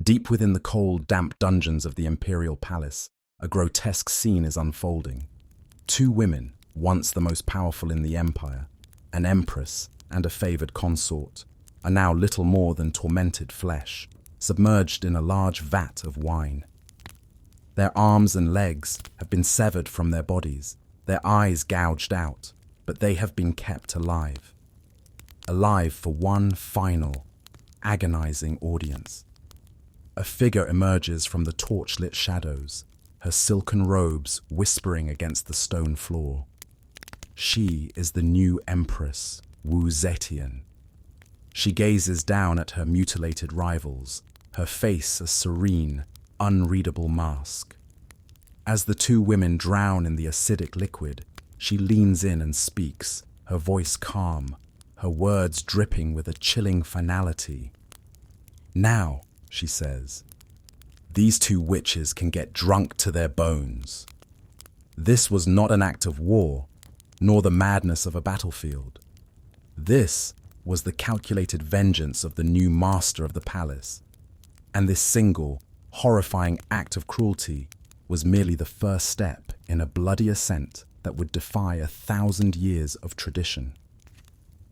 Deep within the cold, damp dungeons of the imperial palace, a grotesque scene is unfolding. Two women, once the most powerful in the empire, an empress and a favored consort, are now little more than tormented flesh, submerged in a large vat of wine. Their arms and legs have been severed from their bodies, their eyes gouged out, but they have been kept alive. Alive for one final, agonizing audience. A figure emerges from the torchlit shadows, her silken robes whispering against the stone floor. She is the new Empress, Wu Zetian. She gazes down at her mutilated rivals, her face a serene, unreadable mask. As the two women drown in the acidic liquid, she leans in and speaks, her voice calm, her words dripping with a chilling finality. "Now," she says, "these two witches can get drunk to their bones. This was not an act of war, nor the madness of a battlefield. This was the calculated vengeance of the new master of the palace. And this single, horrifying act of cruelty was merely the first step in a bloody ascent that would defy 1,000 years of tradition.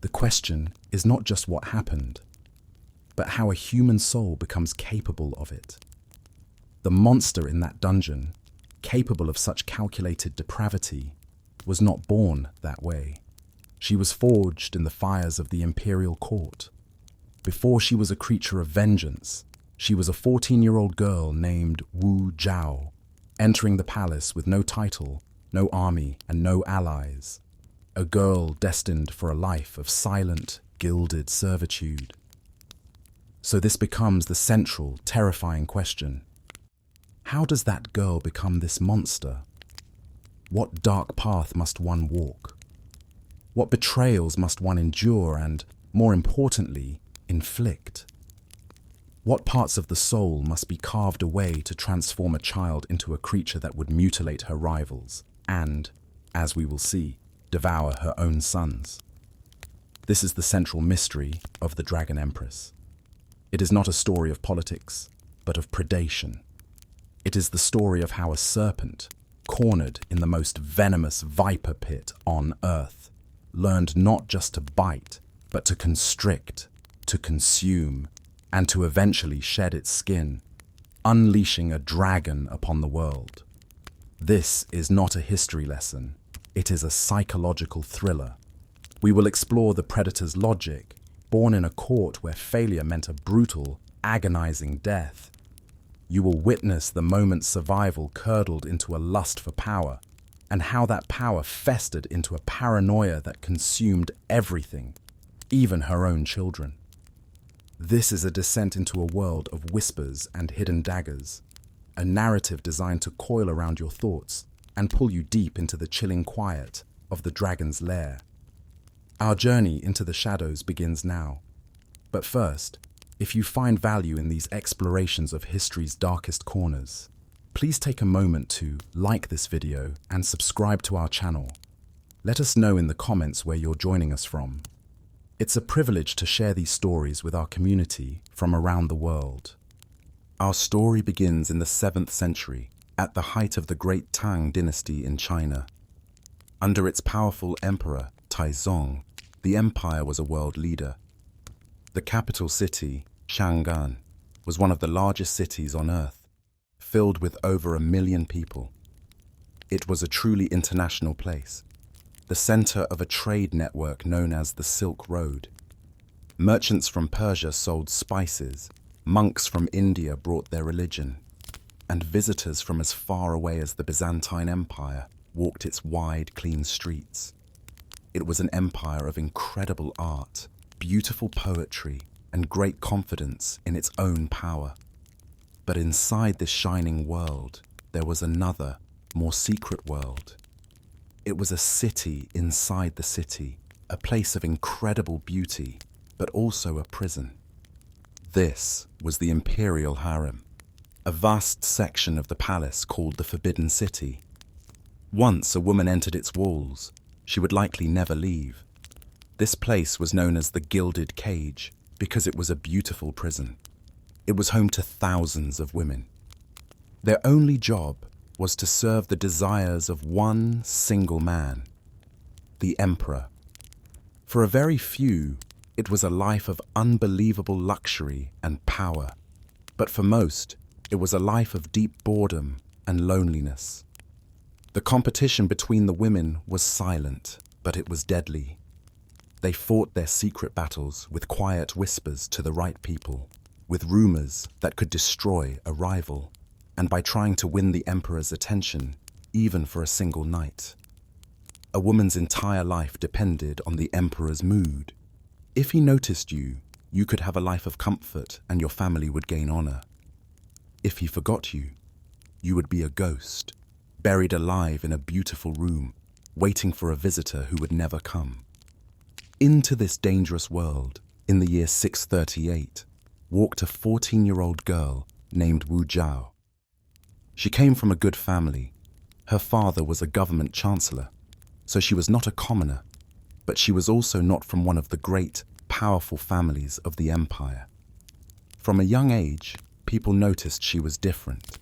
The question is not just what happened, but how a human soul becomes capable of it. The monster in that dungeon, capable of such calculated depravity, was not born that way. She was forged in the fires of the imperial court. Before she was a creature of vengeance, she was a 14-year-old girl named Wu Zhao, entering the palace with no title, no army, and no allies. A girl destined for a life of silent, gilded servitude. So this becomes the central, terrifying question. How does that girl become this monster? What dark path must one walk? What betrayals must one endure and, more importantly, inflict? What parts of the soul must be carved away to transform a child into a creature that would mutilate her rivals and, as we will see, devour her own sons? This is the central mystery of the Dragon Empress. It is not a story of politics, but of predation. It is the story of how a serpent, cornered in the most venomous viper pit on Earth, learned not just to bite, but to constrict, to consume, and to eventually shed its skin, unleashing a dragon upon the world. This is not a history lesson, it is a psychological thriller. We will explore the predator's logic, born in a court where failure meant a brutal, agonizing death. You will witness the moment's survival curdled into a lust for power, and how that power festered into a paranoia that consumed everything, even her own children. This is a descent into a world of whispers and hidden daggers, a narrative designed to coil around your thoughts and pull you deep into the chilling quiet of the dragon's lair. Our journey into the shadows begins now. But first, if you find value in these explorations of history's darkest corners, please take a moment to like this video and subscribe to our channel. Let us know in the comments where you're joining us from. It's a privilege to share these stories with our community from around the world. Our story begins in the 7th century, at the height of the great Tang Dynasty in China. Under its powerful emperor, Taizong, the empire was a world leader. The capital city, Chang'an, was one of the largest cities on Earth, filled with over 1 million people. It was a truly international place, the center of a trade network known as the Silk Road. Merchants from Persia sold spices, monks from India brought their religion, and visitors from as far away as the Byzantine Empire walked its wide, clean streets. It was an empire of incredible art, beautiful poetry, and great confidence in its own power. But inside this shining world, there was another, more secret world. It was a city inside the city, a place of incredible beauty, but also a prison. This was the imperial harem, a vast section of the palace called the Forbidden City. Once a woman entered its walls, she would likely never leave. This place was known as the Gilded Cage because it was a beautiful prison. It was home to thousands of women. Their only job was to serve the desires of one single man, the emperor. For a very few, it was a life of unbelievable luxury and power. But for most, it was a life of deep boredom and loneliness. The competition between the women was silent, but it was deadly. They fought their secret battles with quiet whispers to the right people, with rumors that could destroy a rival, and by trying to win the emperor's attention, even for a single night. A woman's entire life depended on the emperor's mood. If he noticed you, you could have a life of comfort and your family would gain honor. If he forgot you, you would be a ghost, buried alive in a beautiful room, waiting for a visitor who would never come. Into this dangerous world, in the year 638, walked a 14-year-old girl named Wu Zhao. She came from a good family. Her father was a government chancellor, so she was not a commoner, but she was also not from one of the great, powerful families of the empire. From a young age, people noticed she was different.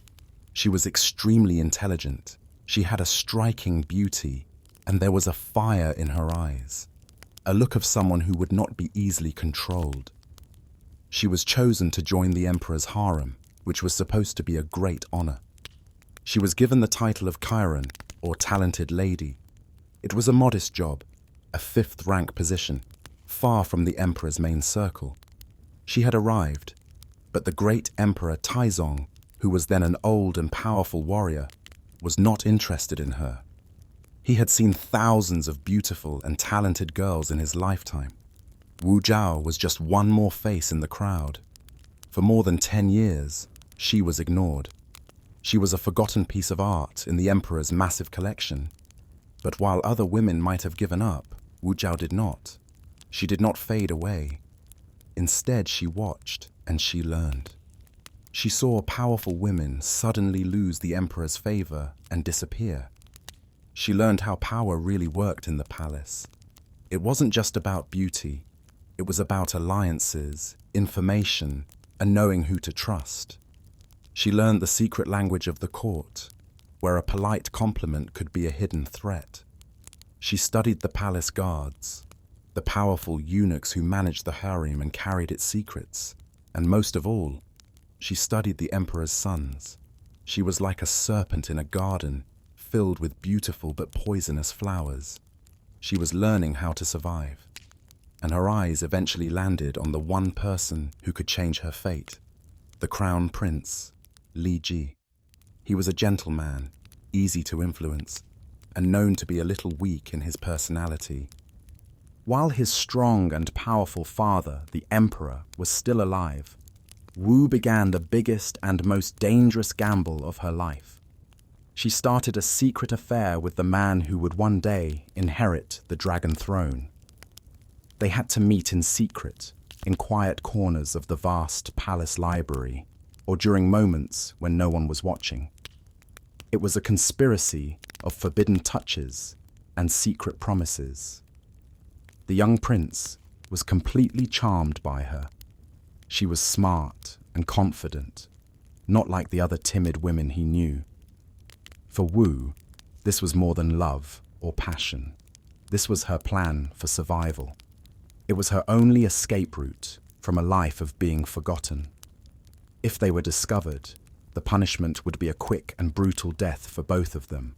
She was extremely intelligent, she had a striking beauty, and there was a fire in her eyes, a look of someone who would not be easily controlled. She was chosen to join the emperor's harem, which was supposed to be a great honor. She was given the title of tyrant, or talented lady. It was a modest job, a fifth-rank position, far from the emperor's main circle. She had arrived, but the great emperor Taizong, who was then an old and powerful warrior, was not interested in her. He had seen thousands of beautiful and talented girls in his lifetime. Wu Zhao was just one more face in the crowd. For more than 10 years, she was ignored. She was a forgotten piece of art in the emperor's massive collection. But while other women might have given up, Wu Zhao did not. She did not fade away. Instead, she watched and she learned. She saw powerful women suddenly lose the emperor's favor and disappear. She learned how power really worked in the palace. It wasn't just about beauty. It was about alliances, information, and knowing who to trust. She learned the secret language of the court, where a polite compliment could be a hidden threat. She studied the palace guards, the powerful eunuchs who managed the harem and carried its secrets, and most of all, she studied the emperor's sons. She was like a serpent in a garden, filled with beautiful but poisonous flowers. She was learning how to survive, and her eyes eventually landed on the one person who could change her fate, the crown prince, Li Ji. He was a gentleman, easy to influence, and known to be a little weak in his personality. While his strong and powerful father, the emperor, was still alive, Wu began the biggest and most dangerous gamble of her life. She started a secret affair with the man who would one day inherit the dragon throne. They had to meet in secret, in quiet corners of the vast palace library, or during moments when no one was watching. It was a conspiracy of forbidden touches and secret promises. The young prince was completely charmed by her. She was smart and confident, not like the other timid women he knew. For Wu, this was more than love or passion. This was her plan for survival. It was her only escape route from a life of being forgotten. If they were discovered, the punishment would be a quick and brutal death for both of them.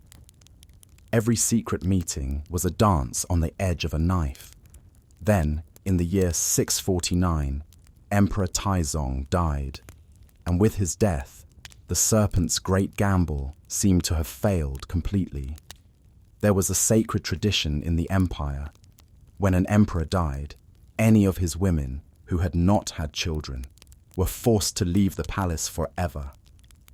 Every secret meeting was a dance on the edge of a knife. Then, in the year 649, Emperor Taizong died, and with his death, the Serpent's great gamble seemed to have failed completely. There was a sacred tradition in the empire. When an emperor died, any of his women who had not had children were forced to leave the palace forever.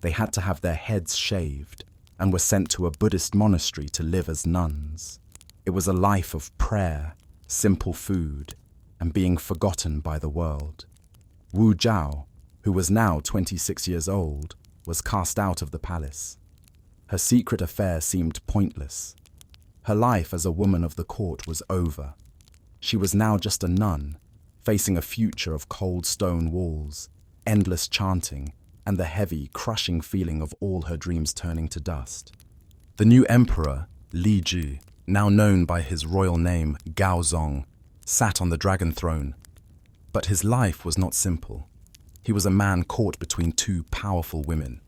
They had to have their heads shaved and were sent to a Buddhist monastery to live as nuns. It was a life of prayer, simple food, and being forgotten by the world. Wu Zhao, who was now 26 years old, was cast out of the palace. Her secret affair seemed pointless. Her life as a woman of the court was over. She was now just a nun, facing a future of cold stone walls, endless chanting, and the heavy, crushing feeling of all her dreams turning to dust. The new emperor, Li Ji, now known by his royal name Gaozong, sat on the dragon throne. But his life was not simple. He was a man caught between two powerful women.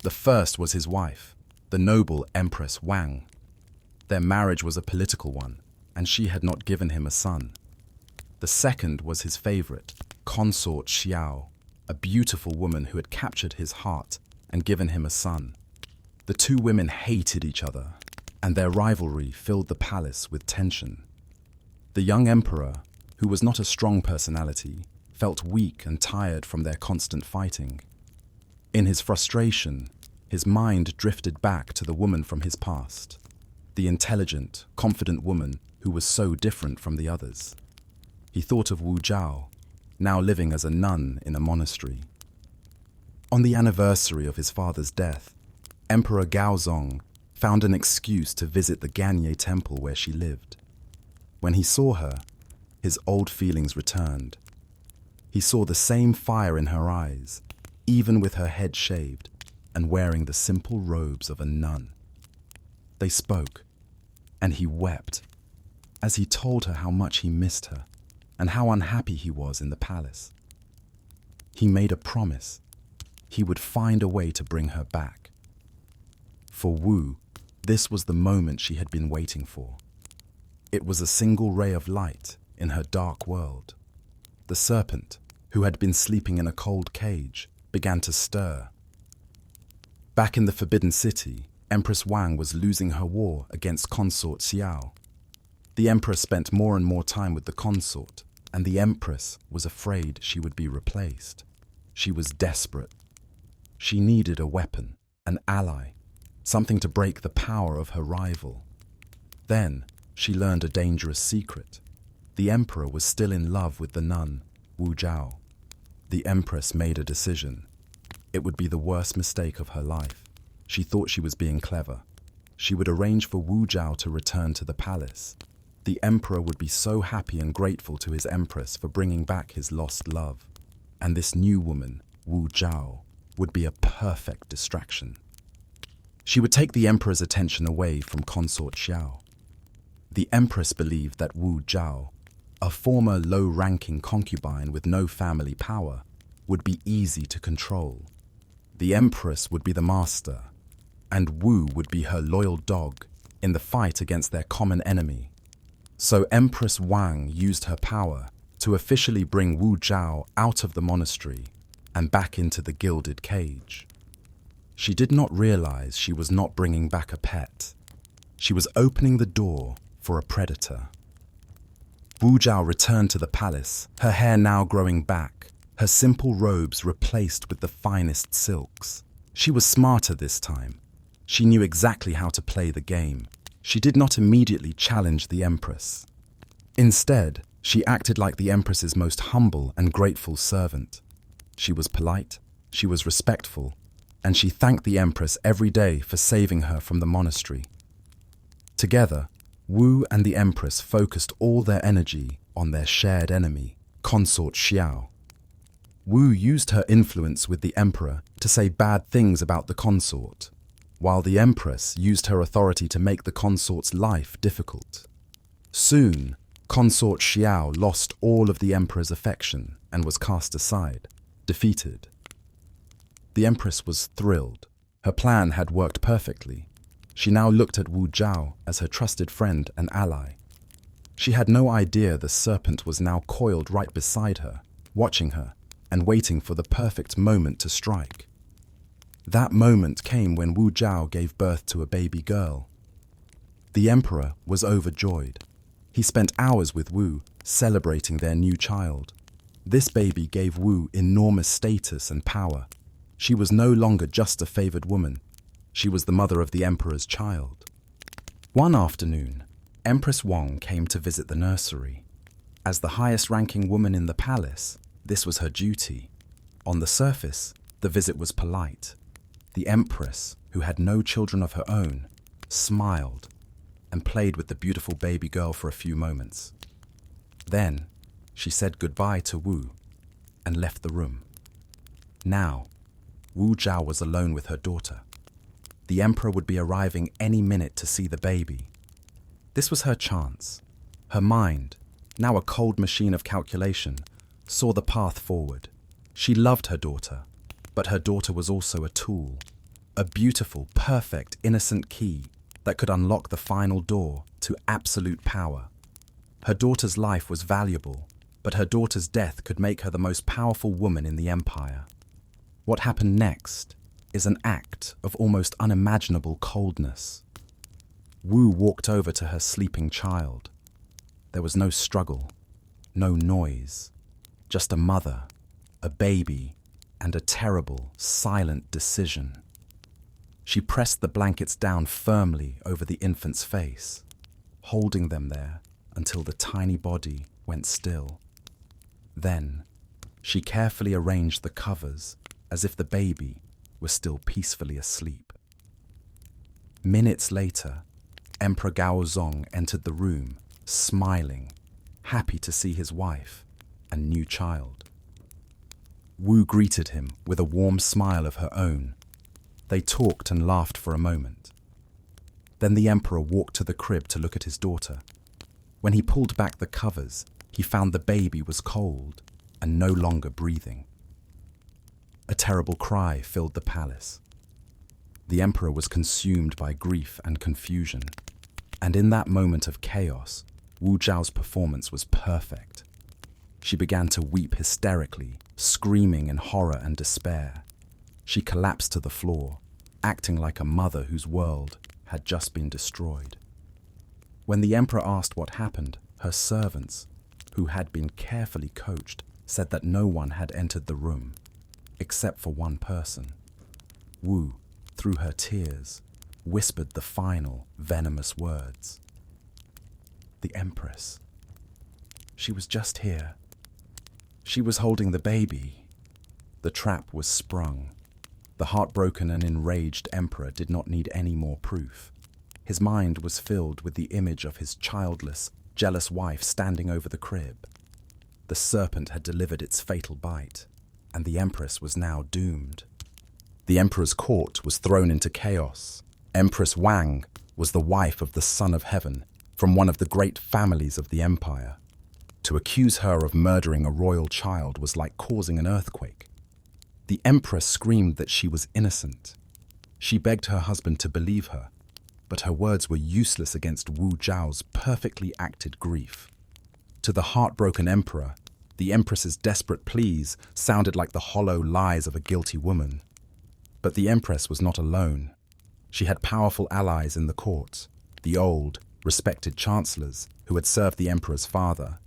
The first was his wife, the noble Empress Wang. Their marriage was a political one, and she had not given him a son. The second was his favorite, consort Xiao, a beautiful woman who had captured his heart and given him a son. The two women hated each other, and their rivalry filled the palace with tension. The young emperor, who was not a strong personality, felt weak and tired from their constant fighting. In his frustration, his mind drifted back to the woman from his past, the intelligent, confident woman who was so different from the others. He thought of Wu Zhao, now living as a nun in a monastery. On the anniversary of his father's death, Emperor Gaozong found an excuse to visit the Ganye temple where she lived. When he saw her, his old feelings returned. He saw the same fire in her eyes, even with her head shaved and wearing the simple robes of a nun. They spoke, and he wept as he told her how much he missed her and how unhappy he was in the palace. He made a promise. He would find a way to bring her back. For Wu, this was the moment she had been waiting for. It was a single ray of light in her dark world. The serpent, who had been sleeping in a cold cage, began to stir. Back in the Forbidden City, Empress Wang was losing her war against consort Xiao. The Empress spent more and more time with the consort, and the Empress was afraid she would be replaced. She was desperate. She needed a weapon, an ally, something to break the power of her rival. Then she learned a dangerous secret. The Emperor was still in love with the nun, Wu Zhao. The Empress made a decision. It would be the worst mistake of her life. She thought she was being clever. She would arrange for Wu Zhao to return to the palace. The Emperor would be so happy and grateful to his Empress for bringing back his lost love. And this new woman, Wu Zhao, would be a perfect distraction. She would take the Emperor's attention away from consort Xiao. The Empress believed that Wu Zhao, a former low-ranking concubine with no family power, would be easy to control. The Empress would be the master, and Wu would be her loyal dog in the fight against their common enemy. So Empress Wang used her power to officially bring Wu Zhao out of the monastery and back into the gilded cage. She did not realize she was not bringing back a pet. She was opening the door for a predator. Wu Zhao returned to the palace, her hair now growing back, her simple robes replaced with the finest silks. She was smarter this time. She knew exactly how to play the game. She did not immediately challenge the Empress. Instead, she acted like the Empress's most humble and grateful servant. She was polite, she was respectful, and she thanked the Empress every day for saving her from the monastery. Together, Wu and the Empress focused all their energy on their shared enemy, consort Xiao. Wu used her influence with the Emperor to say bad things about the consort, while the Empress used her authority to make the consort's life difficult. Soon, consort Xiao lost all of the Emperor's affection and was cast aside, defeated. The Empress was thrilled. Her plan had worked perfectly. She now looked at Wu Zhao as her trusted friend and ally. She had no idea the serpent was now coiled right beside her, watching her and waiting for the perfect moment to strike. That moment came when Wu Zhao gave birth to a baby girl. The Emperor was overjoyed. He spent hours with Wu, celebrating their new child. This baby gave Wu enormous status and power. She was no longer just a favored woman. She was the mother of the Emperor's child. One afternoon, Empress Wang came to visit the nursery. As the highest-ranking woman in the palace, this was her duty. On the surface, the visit was polite. The Empress, who had no children of her own, smiled and played with the beautiful baby girl for a few moments. Then, she said goodbye to Wu and left the room. Now, Wu Zhao was alone with her daughter. The emperor would be arriving any minute to see the baby. This was her chance. Her mind, now a cold machine of calculation, saw the path forward. She loved her daughter, but her daughter was also a tool, a beautiful, perfect, innocent key that could unlock the final door to absolute power. Her daughter's life was valuable, but her daughter's death could make her the most powerful woman in the empire. What happened next is an act of almost unimaginable coldness. Wu walked over to her sleeping child. There was no struggle, no noise, just a mother, a baby, and a terrible, silent decision. She pressed the blankets down firmly over the infant's face, holding them there until the tiny body went still. Then, she carefully arranged the covers as if the baby was still peacefully asleep. Minutes later, Emperor Gaozong entered the room, smiling, happy to see his wife and new child. Wu greeted him with a warm smile of her own. They talked and laughed for a moment. Then the emperor walked to the crib to look at his daughter. When he pulled back the covers, he found the baby was cold and no longer breathing. A terrible cry filled the palace. The emperor was consumed by grief and confusion, and in that moment of chaos, Wu Zhao's performance was perfect. She began to weep hysterically, screaming in horror and despair. She collapsed to the floor, acting like a mother whose world had just been destroyed. When the emperor asked what happened, her servants, who had been carefully coached, said that no one had entered the room, except for one person. Wu, through her tears, whispered the final, venomous words. The Empress. She was just here. She was holding the baby. The trap was sprung. The heartbroken and enraged emperor did not need any more proof. His mind was filled with the image of his childless, jealous wife standing over the crib. The serpent had delivered its fatal bite, and the Empress was now doomed. The emperor's court was thrown into chaos. Empress Wang was the wife of the Son of Heaven, from one of the great families of the empire. To accuse her of murdering a royal child was like causing an earthquake. The Empress screamed that she was innocent. She begged her husband to believe her, but her words were useless against Wu Zhao's perfectly acted grief. To the heartbroken emperor, the Empress's desperate pleas sounded like the hollow lies of a guilty woman. But the Empress was not alone. She had powerful allies in the court, the old, respected chancellors who had served the emperor's father.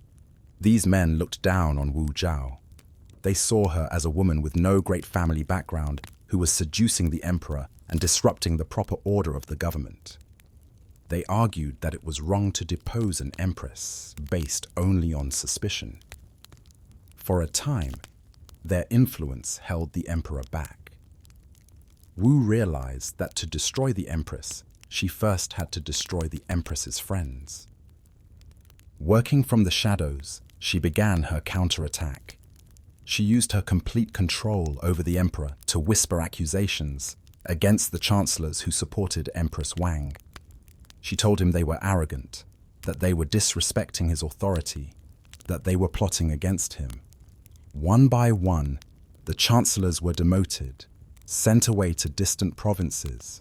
These men looked down on Wu Zhao. They saw her as a woman with no great family background who was seducing the emperor and disrupting the proper order of the government. They argued that it was wrong to depose an empress based only on suspicion. For a time, their influence held the emperor back. Wu realized that to destroy the empress, she first had to destroy the empress's friends. Working from the shadows, she began her counterattack. She used her complete control over the emperor to whisper accusations against the chancellors who supported Empress Wang. She told him they were arrogant, that they were disrespecting his authority, that they were plotting against him. One by one, the chancellors were demoted, sent away to distant provinces,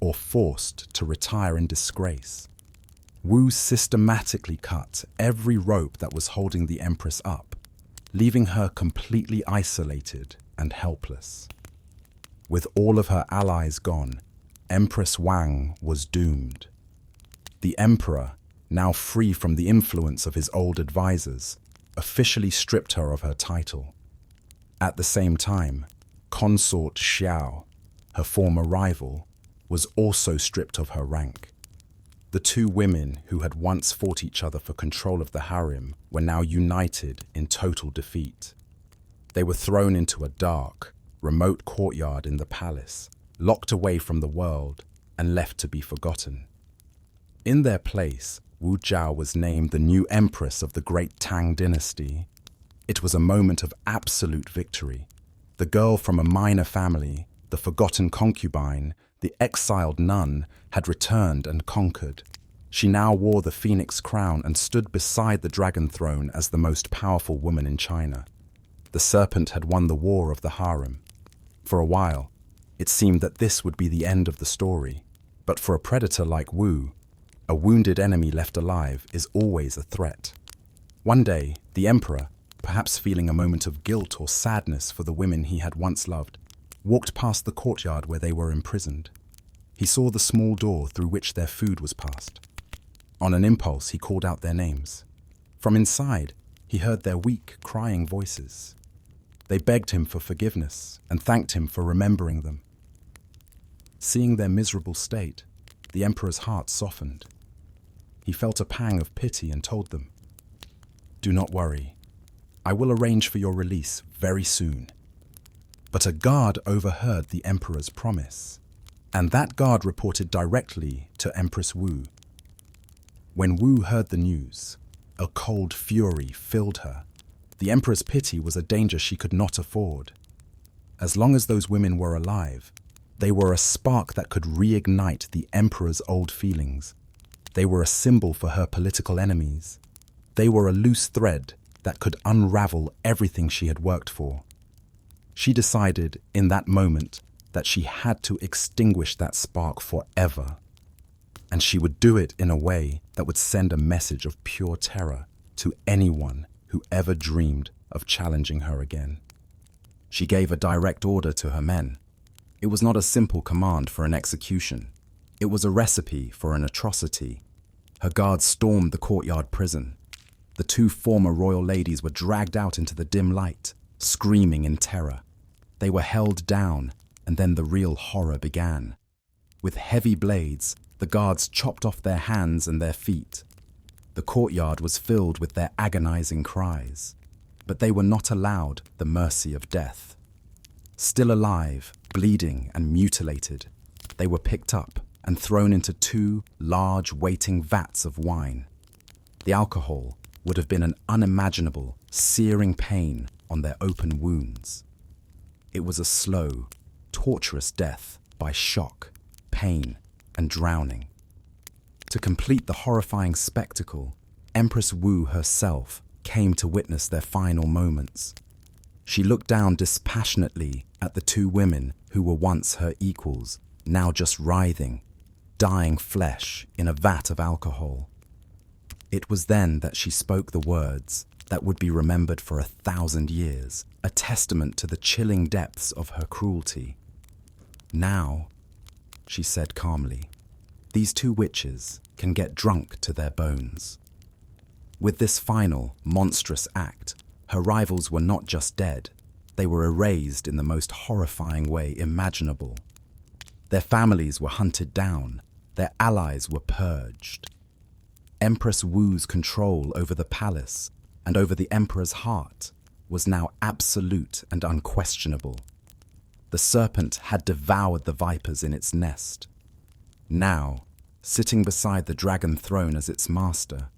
or forced to retire in disgrace. Wu systematically cut every rope that was holding the empress up, leaving her completely isolated and helpless. With all of her allies gone, Empress Wang was doomed. The emperor, now free from the influence of his old advisors, officially stripped her of her title. At the same time, Consort Xiao, her former rival, was also stripped of her rank. The two women who had once fought each other for control of the harem were now united in total defeat. They were thrown into a dark, remote courtyard in the palace, locked away from the world and left to be forgotten. In their place, Wu Zhao was named the new Empress of the great Tang Dynasty. It was a moment of absolute victory. The girl from a minor family, the forgotten concubine, the exiled nun, had returned and conquered. She now wore the phoenix crown and stood beside the dragon throne as the most powerful woman in China. The Serpent had won the war of the Harem. For a while, it seemed that this would be the end of the story. But for a predator like Wu, a wounded enemy left alive is always a threat. One day, the emperor, perhaps feeling a moment of guilt or sadness for the women he had once loved, walked past the courtyard where they were imprisoned. He saw the small door through which their food was passed. On an impulse, he called out their names. From inside, he heard their weak, crying voices. They begged him for forgiveness and thanked him for remembering them. Seeing their miserable state, the emperor's heart softened. He felt a pang of pity and told them, "Do not worry. I will arrange for your release very soon." But a guard overheard the emperor's promise, and that guard reported directly to Empress Wu. When Wu heard the news, a cold fury filled her. The emperor's pity was a danger she could not afford. As long as those women were alive, they were a spark that could reignite the emperor's old feelings. They were a symbol for her political enemies. They were a loose thread that could unravel everything she had worked for. She decided in that moment that she had to extinguish that spark forever. And she would do it in a way that would send a message of pure terror to anyone who ever dreamed of challenging her again. She gave a direct order to her men. It was not a simple command for an execution. It was a recipe for an atrocity. Her guards stormed the courtyard prison. The two former royal ladies were dragged out into the dim light, screaming in terror. They were held down, and then the real horror began. With heavy blades, the guards chopped off their hands and their feet. The courtyard was filled with their agonizing cries, but they were not allowed the mercy of death. Still alive, bleeding and mutilated, they were picked up and thrown into two large waiting vats of wine. The alcohol would have been an unimaginable, searing pain on their open wounds. It was a slow, torturous death by shock, pain, and drowning. To complete the horrifying spectacle, Empress Wu herself came to witness their final moments. She looked down dispassionately at the two women who were once her equals, now just writhing, dying flesh in a vat of alcohol. It was then that she spoke the words that would be remembered for 1,000 years, a testament to the chilling depths of her cruelty. "Now," she said calmly, "these two witches can get drunk to their bones." With this final, monstrous act, her rivals were not just dead, they were erased in the most horrifying way imaginable. Their families were hunted down, their allies were purged. Empress Wu's control over the palace and over the emperor's heart was now absolute and unquestionable. The serpent had devoured the vipers in its nest. Now, sitting beside the dragon throne as its master,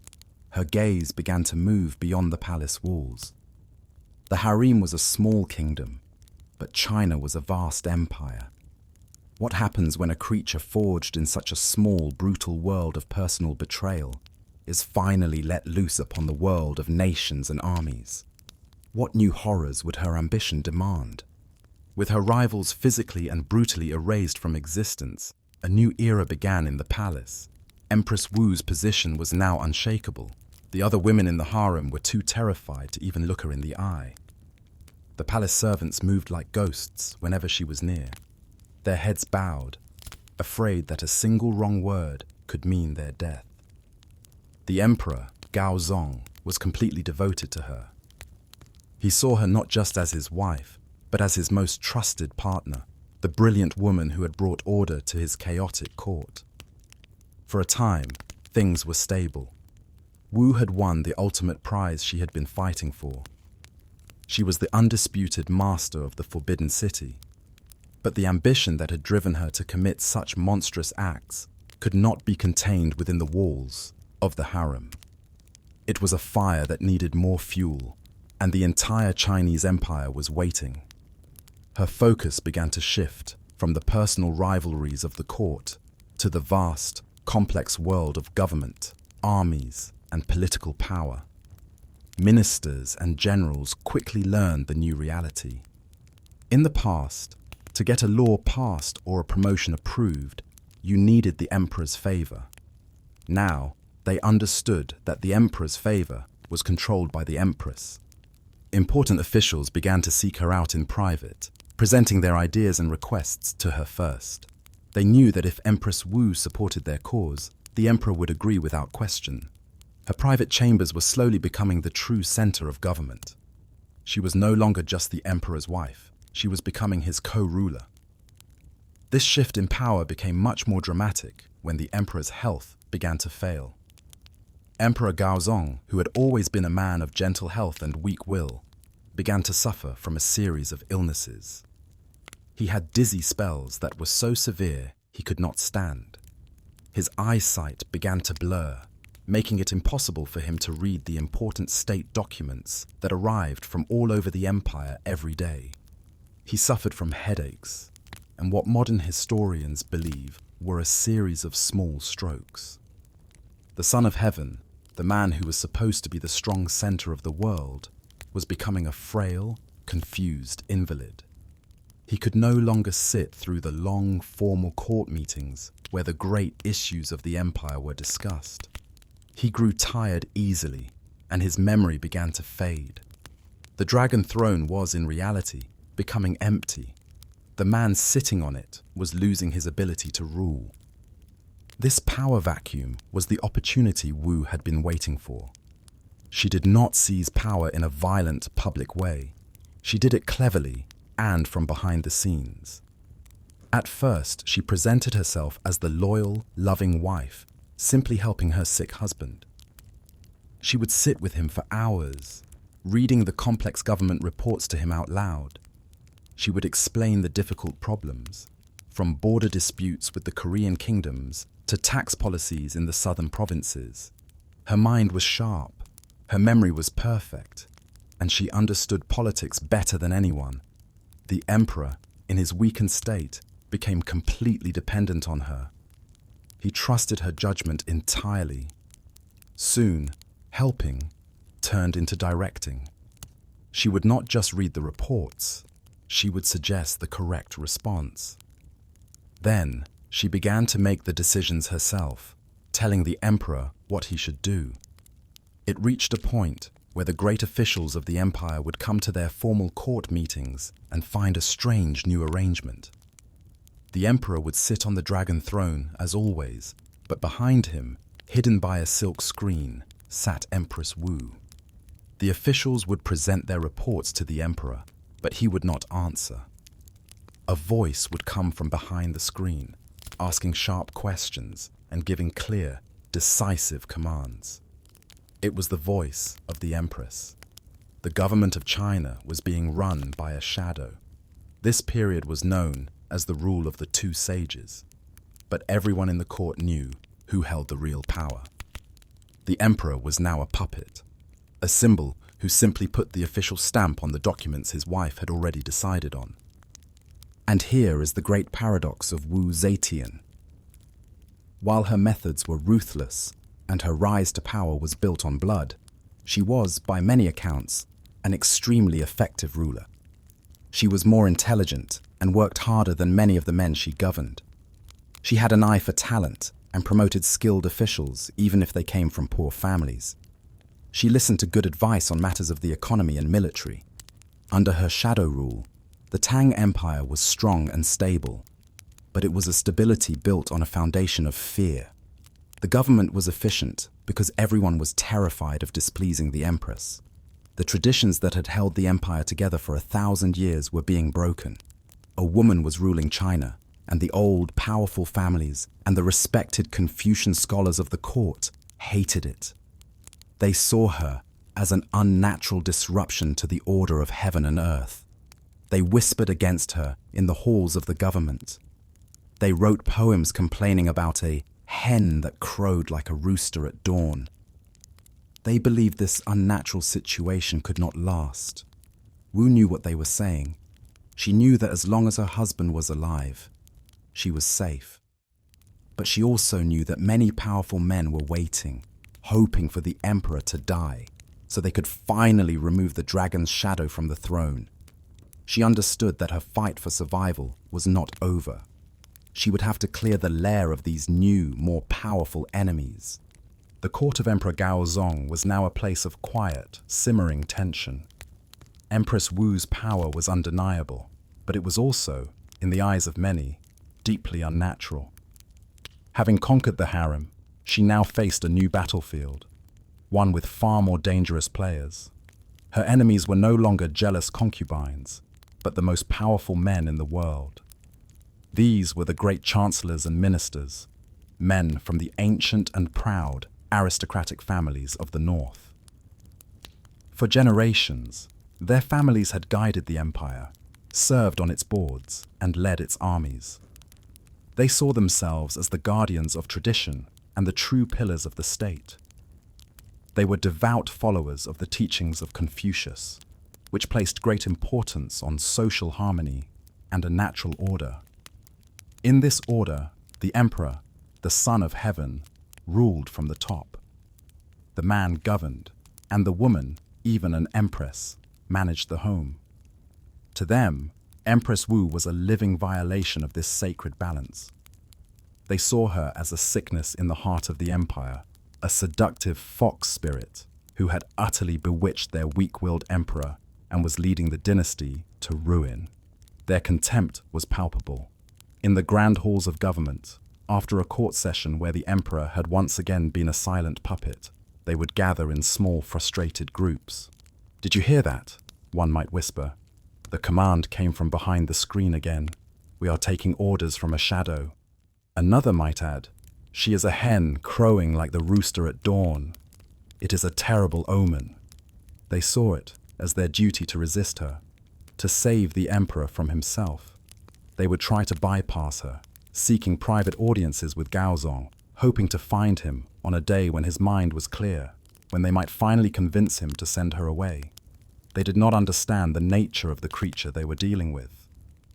her gaze began to move beyond the palace walls. The Harem was a small kingdom, but China was a vast empire. What happens when a creature forged in such a small, brutal world of personal betrayal is finally let loose upon the world of nations and armies? What new horrors would her ambition demand? With her rivals physically and brutally erased from existence, a new era began in the palace. Empress Wu's position was now unshakable. The other women in the harem were too terrified to even look her in the eye. The palace servants moved like ghosts whenever she was near, their heads bowed, afraid that a single wrong word could mean their death. The emperor, Gaozong, was completely devoted to her. He saw her not just as his wife, but as his most trusted partner, the brilliant woman who had brought order to his chaotic court. For a time, things were stable. Wu had won the ultimate prize she had been fighting for. She was the undisputed master of the Forbidden City. But the ambition that had driven her to commit such monstrous acts could not be contained within the walls of the harem. It was a fire that needed more fuel, and the entire Chinese empire was waiting. Her focus began to shift from the personal rivalries of the court to the vast, complex world of government, armies, and political power. Ministers and generals quickly learned the new reality. In the past, to get a law passed or a promotion approved, you needed the emperor's favor. Now, they understood that the emperor's favor was controlled by the empress. Important officials began to seek her out in private, presenting their ideas and requests to her first. They knew that if Empress Wu supported their cause, the emperor would agree without question. Her private chambers were slowly becoming the true center of government. She was no longer just the emperor's wife, she was becoming his co-ruler. This shift in power became much more dramatic when the emperor's health began to fail. Emperor Gaozong, who had always been a man of gentle health and weak will, began to suffer from a series of illnesses. He had dizzy spells that were so severe he could not stand. His eyesight began to blur, making it impossible for him to read the important state documents that arrived from all over the empire every day. He suffered from headaches, and what modern historians believe were a series of small strokes. The Son of Heaven, the man who was supposed to be the strong center of the world, was becoming a frail, confused invalid. He could no longer sit through the long, formal court meetings where the great issues of the empire were discussed. He grew tired easily, and his memory began to fade. The dragon throne was, in reality, becoming empty. The man sitting on it was losing his ability to rule. This power vacuum was the opportunity Wu had been waiting for. She did not seize power in a violent, public way. She did it cleverly and from behind the scenes. At first, she presented herself as the loyal, loving wife, simply helping her sick husband. She would sit with him for hours, reading the complex government reports to him out loud. She would explain the difficult problems, from border disputes with the Korean kingdoms to tax policies in the southern provinces. Her mind was sharp, her memory was perfect, and she understood politics better than anyone. The emperor, in his weakened state, became completely dependent on her. He trusted her judgment entirely. Soon, helping turned into directing. She would not just read the reports, she would suggest the correct response. Then, she began to make the decisions herself, telling the emperor what he should do. It reached a point where the great officials of the empire would come to their formal court meetings and find a strange new arrangement. The emperor would sit on the dragon throne, as always, but behind him, hidden by a silk screen, sat Empress Wu. The officials would present their reports to the emperor, but he would not answer. A voice would come from behind the screen, asking sharp questions and giving clear, decisive commands. It was the voice of the Empress. The government of China was being run by a shadow. This period was known as the rule of the two sages, but everyone in the court knew who held the real power. The emperor was now a puppet, a symbol who simply put the official stamp on the documents his wife had already decided on. And here is the great paradox of Wu Zetian. While her methods were ruthless and her rise to power was built on blood, she was, by many accounts, an extremely effective ruler. She was more intelligent and worked harder than many of the men she governed. She had an eye for talent and promoted skilled officials even if they came from poor families. She listened to good advice on matters of the economy and military. Under her shadow rule, the Tang Empire was strong and stable, but it was a stability built on a foundation of fear. The government was efficient because everyone was terrified of displeasing the Empress. The traditions that had held the empire together for 1,000 years were being broken. A woman was ruling China, and the old, powerful families and the respected Confucian scholars of the court hated it. They saw her as an unnatural disruption to the order of heaven and earth. They whispered against her in the halls of the government. They wrote poems complaining about a hen that crowed like a rooster at dawn. They believed this unnatural situation could not last. Wu knew what they were saying. She knew that as long as her husband was alive, she was safe. But she also knew that many powerful men were waiting, hoping for the emperor to die, so they could finally remove the dragon's shadow from the throne. She understood that her fight for survival was not over. She would have to clear the lair of these new, more powerful enemies. The court of Emperor Gaozong was now a place of quiet, simmering tension. Empress Wu's power was undeniable, but it was also, in the eyes of many, deeply unnatural. Having conquered the harem, she now faced a new battlefield, one with far more dangerous players. Her enemies were no longer jealous concubines, but the most powerful men in the world. These were the great chancellors and ministers, men from the ancient and proud aristocratic families of the north. For generations, their families had guided the empire, served on its boards, and led its armies. They saw themselves as the guardians of tradition and the true pillars of the state. They were devout followers of the teachings of Confucius, which placed great importance on social harmony and a natural order. In this order, the emperor, the son of heaven, ruled from the top. The man governed, and the woman, even an empress, managed the home. To them, Empress Wu was a living violation of this sacred balance. They saw her as a sickness in the heart of the empire, a seductive fox spirit who had utterly bewitched their weak-willed emperor and was leading the dynasty to ruin. Their contempt was palpable. In the grand halls of government, after a court session where the emperor had once again been a silent puppet, they would gather in small, frustrated groups. "Did you hear that?" one might whisper. "The command came from behind the screen again. We are taking orders from a shadow." Another might add, "She is a hen crowing like the rooster at dawn. It is a terrible omen." They saw it as their duty to resist her, to save the emperor from himself. They would try to bypass her, seeking private audiences with Gaozong, hoping to find him on a day when his mind was clear, when they might finally convince him to send her away. They did not understand the nature of the creature they were dealing with.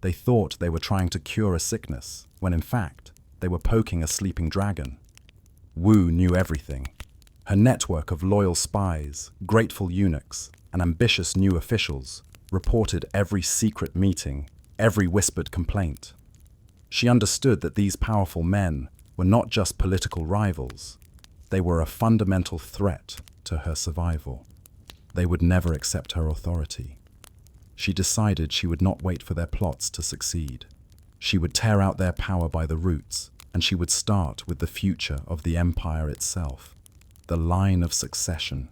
They thought they were trying to cure a sickness, when in fact, they were poking a sleeping dragon. Wu knew everything. Her network of loyal spies, grateful eunuchs, and ambitious new officials reported every secret meeting, every whispered complaint. She understood that these powerful men were not just political rivals. They were a fundamental threat to her survival. They would never accept her authority. She decided she would not wait for their plots to succeed. She would tear out their power by the roots, and she would start with the future of the empire itself, the line of succession.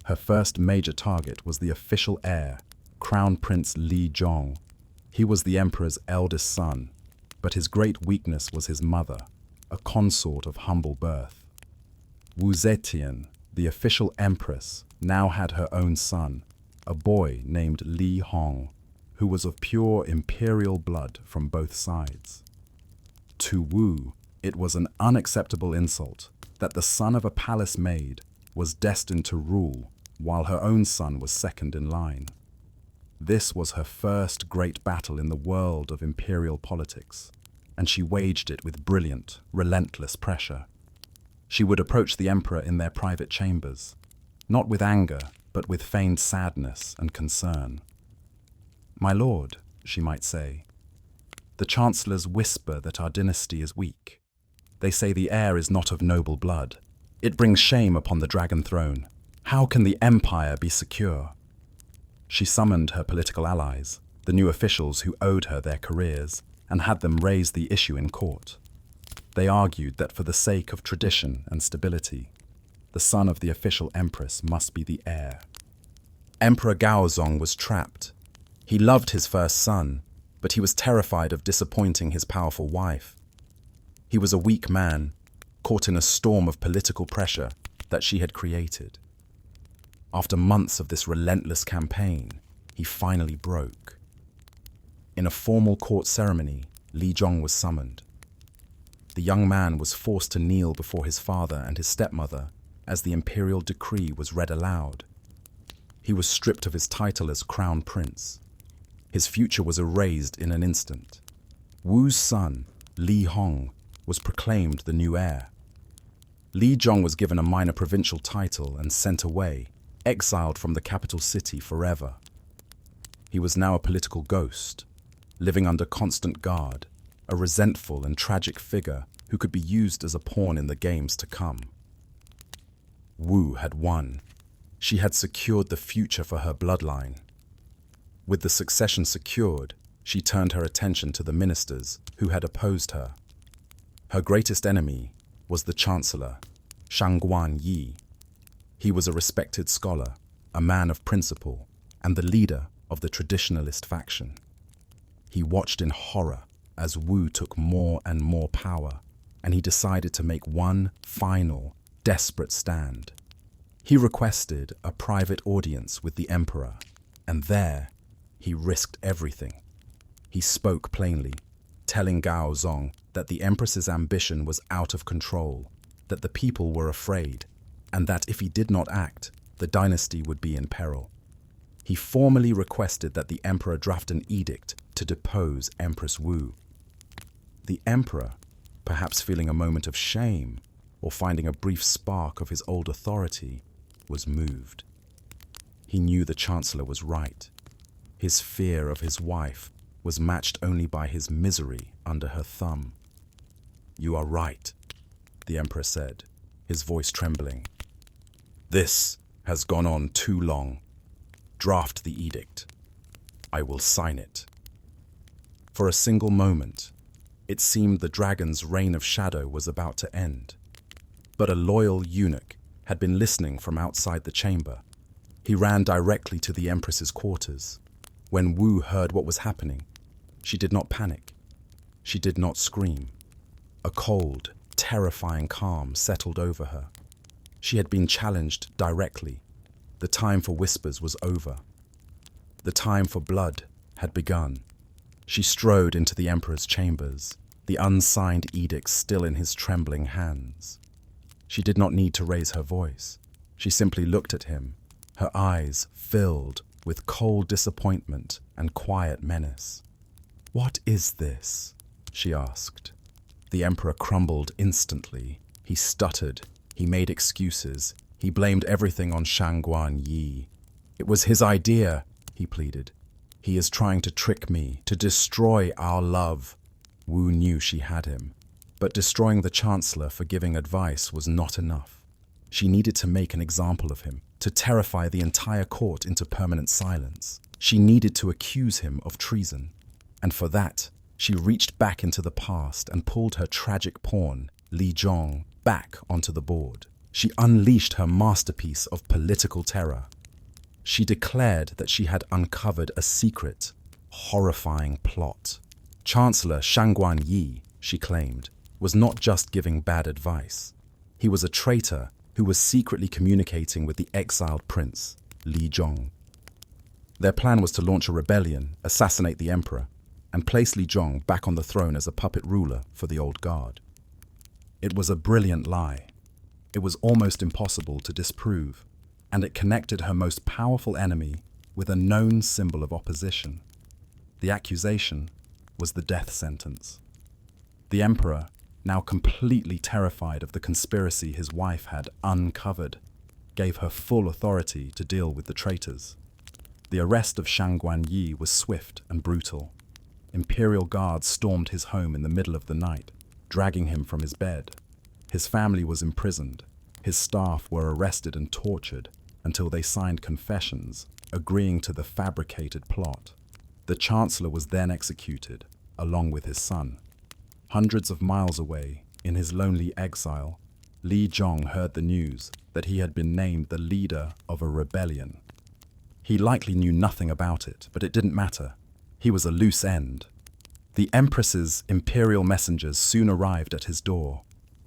Her first major target was the official heir, Crown Prince Li Zhong. He was the emperor's eldest son, but his great weakness was his mother, a consort of humble birth. Wu Zetian, the official empress, now had her own son, a boy named Li Hong, who was of pure imperial blood from both sides. To Wu, it was an unacceptable insult that the son of a palace maid was destined to rule while her own son was second in line. This was her first great battle in the world of imperial politics, and she waged it with brilliant, relentless pressure. She would approach the emperor in their private chambers, not with anger, but with feigned sadness and concern. "My lord," she might say, "the chancellors whisper that our dynasty is weak. They say the heir is not of noble blood. It brings shame upon the dragon throne. How can the empire be secure?" She summoned her political allies, the new officials who owed her their careers, and had them raise the issue in court. They argued that for the sake of tradition and stability, the son of the official empress must be the heir. Emperor Gaozong was trapped. He loved his first son, but he was terrified of disappointing his powerful wife. He was a weak man, caught in a storm of political pressure that she had created. After months of this relentless campaign, he finally broke. In a formal court ceremony, Li Zhong was summoned. The young man was forced to kneel before his father and his stepmother as the imperial decree was read aloud. He was stripped of his title as crown prince. His future was erased in an instant. Wu's son, Li Hong, was proclaimed the new heir. Li Zhong was given a minor provincial title and sent away, exiled from the capital city forever. He was now a political ghost, living under constant guard, a resentful and tragic figure who could be used as a pawn in the games to come. Wu had won. She had secured the future for her bloodline. With the succession secured, she turned her attention to the ministers who had opposed her. Her greatest enemy was the Chancellor, Shangguan Yi. He was a respected scholar, a man of principle, and the leader of the traditionalist faction. He watched in horror as Wu took more and more power, and he decided to make one final, desperate stand. He requested a private audience with the emperor, and there he risked everything. He spoke plainly, telling Gao Zong that the empress's ambition was out of control, that the people were afraid, and that if he did not act, the dynasty would be in peril. He formally requested that the emperor draft an edict to depose Empress Wu. The emperor, perhaps feeling a moment of shame or finding a brief spark of his old authority, was moved. He knew the chancellor was right. His fear of his wife was matched only by his misery under her thumb. "You are right," the emperor said, his voice trembling. "This has gone on too long. Draft the edict. I will sign it." For a single moment, it seemed the dragon's reign of shadow was about to end. But a loyal eunuch had been listening from outside the chamber. He ran directly to the empress's quarters. When Wu heard what was happening, she did not panic. She did not scream. A cold, terrifying calm settled over her. She had been challenged directly. The time for whispers was over. The time for blood had begun. She strode into the emperor's chambers, the unsigned edict still in his trembling hands. She did not need to raise her voice. She simply looked at him, her eyes filled with cold disappointment and quiet menace. "What is this?" she asked. The emperor crumbled instantly. He stuttered. He made excuses. He blamed everything on Shangguan Yi. "It was his idea," he pleaded. "He is trying to trick me, to destroy our love." Wu knew she had him. But destroying the chancellor for giving advice was not enough. She needed to make an example of him, to terrify the entire court into permanent silence. She needed to accuse him of treason. And for that, she reached back into the past and pulled her tragic pawn, Li Zhong, back onto the board. She unleashed her masterpiece of political terror. She declared that she had uncovered a secret, horrifying plot. Chancellor Shangguan Yi, she claimed, was not just giving bad advice. He was a traitor who was secretly communicating with the exiled prince, Li Zhong. Their plan was to launch a rebellion, assassinate the emperor, and place Li Zhong back on the throne as a puppet ruler for the old guard. It was a brilliant lie. It was almost impossible to disprove, and it connected her most powerful enemy with a known symbol of opposition. The accusation was the death sentence. The emperor, now completely terrified of the conspiracy his wife had uncovered, gave her full authority to deal with the traitors. The arrest of Shangguan Yi was swift and brutal. Imperial guards stormed his home in the middle of the night, dragging him from his bed. His family was imprisoned. His staff were arrested and tortured until they signed confessions, agreeing to the fabricated plot. The chancellor was then executed, along with his son. Hundreds of miles away, in his lonely exile, Li Zhong heard the news that he had been named the leader of a rebellion. He likely knew nothing about it, but it didn't matter. He was a loose end. The Empress's imperial messengers soon arrived at his door.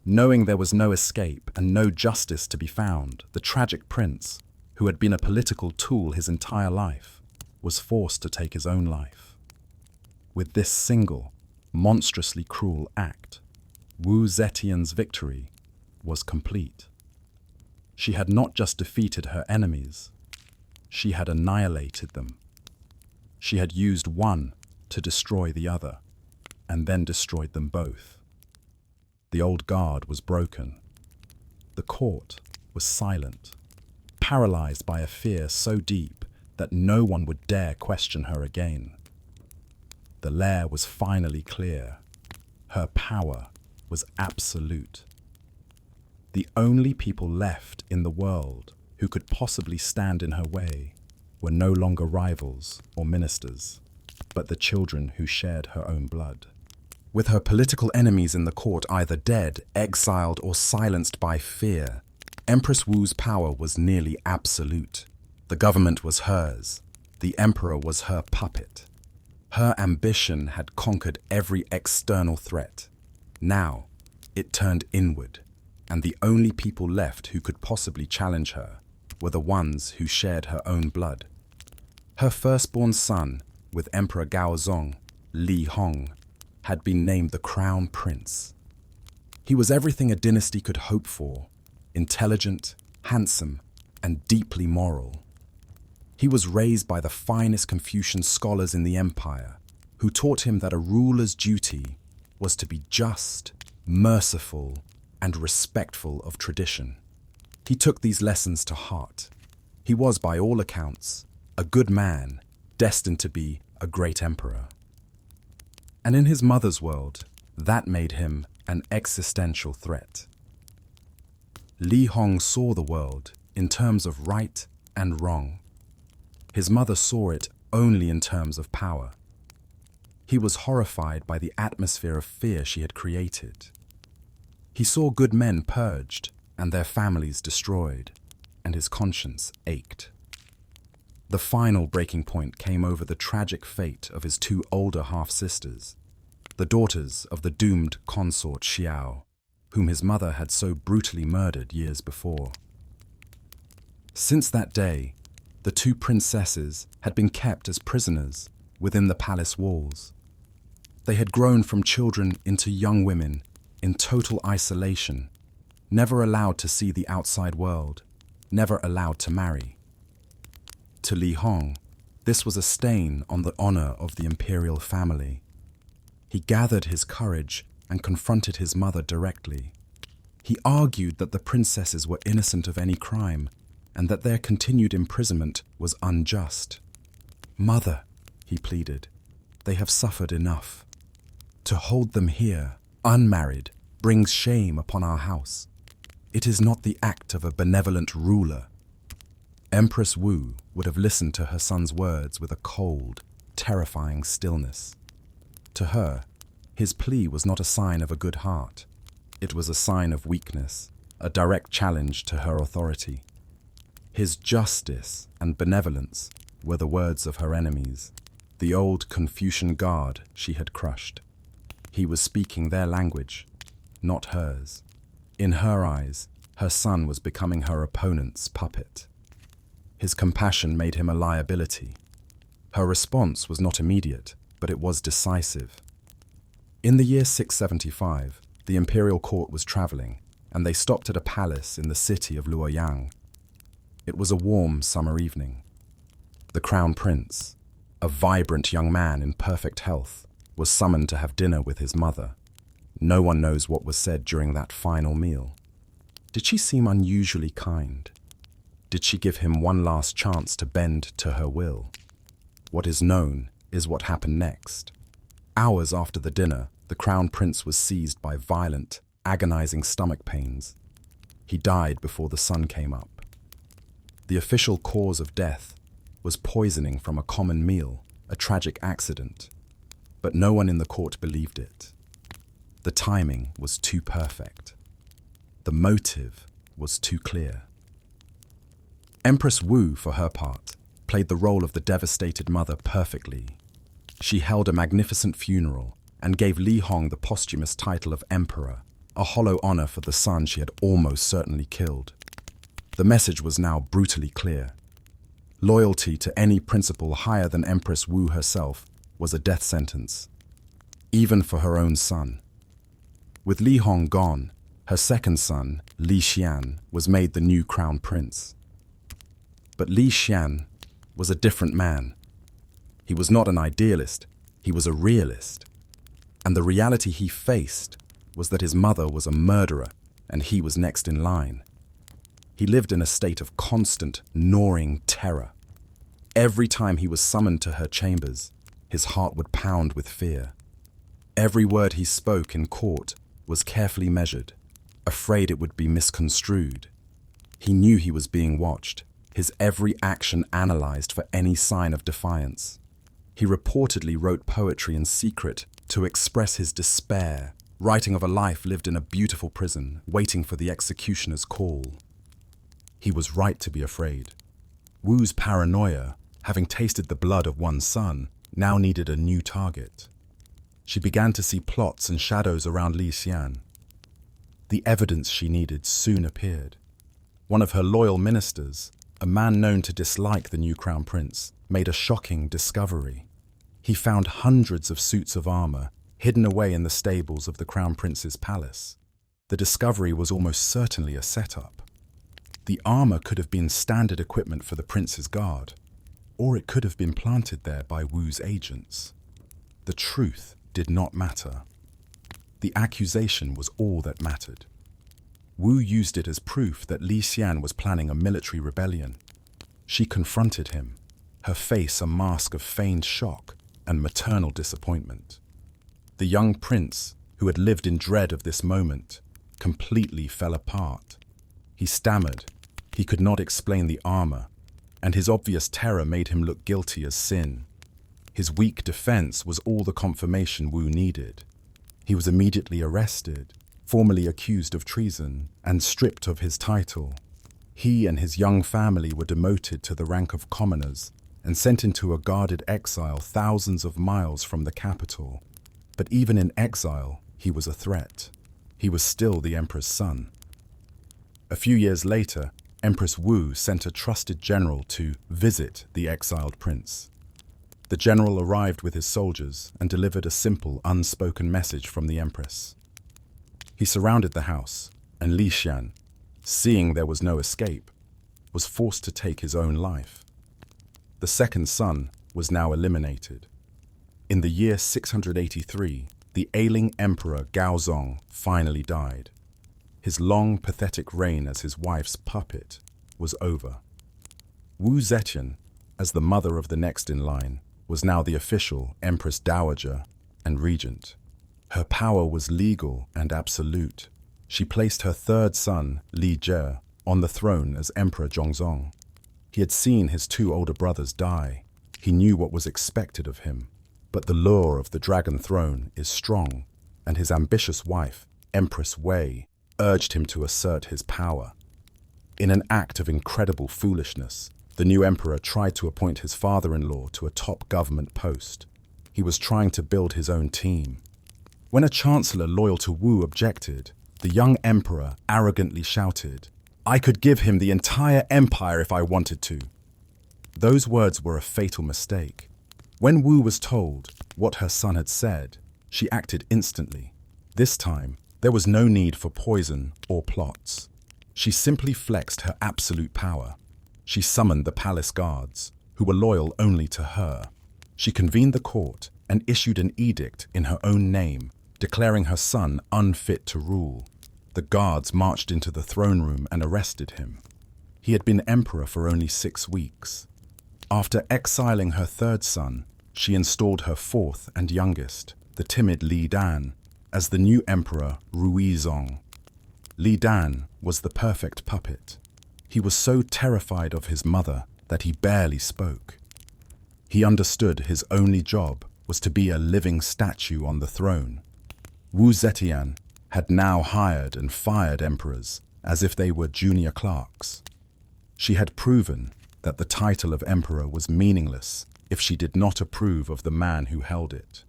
Knowing there was no escape and no justice to be found, the tragic prince, who had been a political tool his entire life, was forced to take his own life. With this single, monstrously cruel act, Wu Zetian's victory was complete. She had not just defeated her enemies, she had annihilated them. She had used one to destroy the other, and then destroyed them both. The old guard was broken. The court was silent, paralyzed by a fear so deep that no one would dare question her again. The lair was finally clear. Her power was absolute. The only people left in the world who could possibly stand in her way were no longer rivals or ministers, but the children who shared her own blood. With her political enemies in the court either dead, exiled, or silenced by fear, Empress Wu's power was nearly absolute. The government was hers. The emperor was her puppet. Her ambition had conquered every external threat. Now, it turned inward, and the only people left who could possibly challenge her were the ones who shared her own blood. Her firstborn son, with Emperor Gaozong, Li Hong, had been named the Crown Prince. He was everything a dynasty could hope for: intelligent, handsome, and deeply moral. He was raised by the finest Confucian scholars in the empire, who taught him that a ruler's duty was to be just, merciful, and respectful of tradition. He took these lessons to heart. He was, by all accounts, a good man, destined to be a great emperor. And in his mother's world, that made him an existential threat. Li Hong saw the world in terms of right and wrong. His mother saw it only in terms of power. He was horrified by the atmosphere of fear she had created. He saw good men purged and their families destroyed, and his conscience ached. The final breaking point came over the tragic fate of his two older half-sisters, the daughters of the doomed consort Xiao, whom his mother had so brutally murdered years before. Since that day, the two princesses had been kept as prisoners within the palace walls. They had grown from children into young women in total isolation, never allowed to see the outside world, never allowed to marry. To Li Hong, this was a stain on the honor of the imperial family. He gathered his courage and confronted his mother directly. He argued that the princesses were innocent of any crime and that their continued imprisonment was unjust. "Mother," he pleaded, "they have suffered enough. To hold them here, unmarried, brings shame upon our house. It is not the act of a benevolent ruler." Empress Wu would have listened to her son's words with a cold, terrifying stillness. To her, his plea was not a sign of a good heart. It was a sign of weakness, a direct challenge to her authority. His justice and benevolence were the words of her enemies, the old Confucian guard she had crushed. He was speaking their language, not hers. In her eyes, her son was becoming her opponent's puppet. His compassion made him a liability. Her response was not immediate, but it was decisive. In the year 675, the imperial court was traveling, and they stopped at a palace in the city of Luoyang. It was a warm summer evening. The crown prince, a vibrant young man in perfect health, was summoned to have dinner with his mother. No one knows what was said during that final meal. Did she seem unusually kind? Did she give him one last chance to bend to her will? What is known is what happened next. Hours after the dinner, the crown prince was seized by violent, agonizing stomach pains. He died before the sun came up. The official cause of death was poisoning from a common meal, a tragic accident. But no one in the court believed it. The timing was too perfect. The motive was too clear. Empress Wu, for her part, played the role of the devastated mother perfectly. She held a magnificent funeral and gave Li Hong the posthumous title of emperor, a hollow honor for the son she had almost certainly killed. The message was now brutally clear. Loyalty to any principle higher than Empress Wu herself was a death sentence, even for her own son. With Li Hong gone, her second son, Li Xian, was made the new crown prince. But Li Xian was a different man. He was not an idealist, he was a realist. And the reality he faced was that his mother was a murderer and he was next in line. He lived in a state of constant, gnawing terror. Every time he was summoned to her chambers, his heart would pound with fear. Every word he spoke in court was carefully measured, afraid it would be misconstrued. He knew he was being watched, his every action analyzed for any sign of defiance. He reportedly wrote poetry in secret to express his despair, writing of a life lived in a beautiful prison, waiting for the executioner's call. He was right to be afraid. Wu's paranoia, having tasted the blood of one son, now needed a new target. She began to see plots and shadows around Li Xian. The evidence she needed soon appeared. One of her loyal ministers, a man known to dislike the new crown prince, made a shocking discovery. He found hundreds of suits of armor hidden away in the stables of the crown prince's palace. The discovery was almost certainly a setup. The armor could have been standard equipment for the prince's guard, or it could have been planted there by Wu's agents. The truth did not matter. The accusation was all that mattered. Wu used it as proof that Li Xian was planning a military rebellion. She confronted him, her face a mask of feigned shock and maternal disappointment. The young prince, who had lived in dread of this moment, completely fell apart. He stammered, he could not explain the armor, and his obvious terror made him look guilty as sin. His weak defense was all the confirmation Wu needed. He was immediately arrested, formally accused of treason, and stripped of his title. He and his young family were demoted to the rank of commoners and sent into a guarded exile thousands of miles from the capital. But even in exile, he was a threat. He was still the Empress' son. A few years later, Empress Wu sent a trusted general to visit the exiled prince. The general arrived with his soldiers and delivered a simple, unspoken message from the Empress. He surrounded the house, and Li Xian, seeing there was no escape, was forced to take his own life. The second son was now eliminated. In the year 683, the ailing emperor Gaozong finally died. His long, pathetic reign as his wife's puppet was over. Wu Zetian, as the mother of the next in line, was now the official Empress Dowager and regent. Her power was legal and absolute. She placed her third son, Li Jie, on the throne as Emperor Zhongzong. He had seen his two older brothers die. He knew what was expected of him. But the lure of the dragon throne is strong, and his ambitious wife, Empress Wei, urged him to assert his power. In an act of incredible foolishness, the new emperor tried to appoint his father-in-law to a top government post. He was trying to build his own team. When a chancellor loyal to Wu objected, the young emperor arrogantly shouted, "I could give him the entire empire if I wanted to." Those words were a fatal mistake. When Wu was told what her son had said, she acted instantly. This time, there was no need for poison or plots. She simply flexed her absolute power. She summoned the palace guards, who were loyal only to her. She convened the court and issued an edict in her own name, declaring her son unfit to rule. The guards marched into the throne room and arrested him. He had been emperor for only 6 weeks. After exiling her third son, she installed her fourth and youngest, the timid Li Dan, as the new emperor Ruizong. Li Dan was the perfect puppet. He was so terrified of his mother that he barely spoke. He understood his only job was to be a living statue on the throne. Wu Zetian had now hired and fired emperors as if they were junior clerks. She had proven that the title of emperor was meaningless if she did not approve of the man who held it.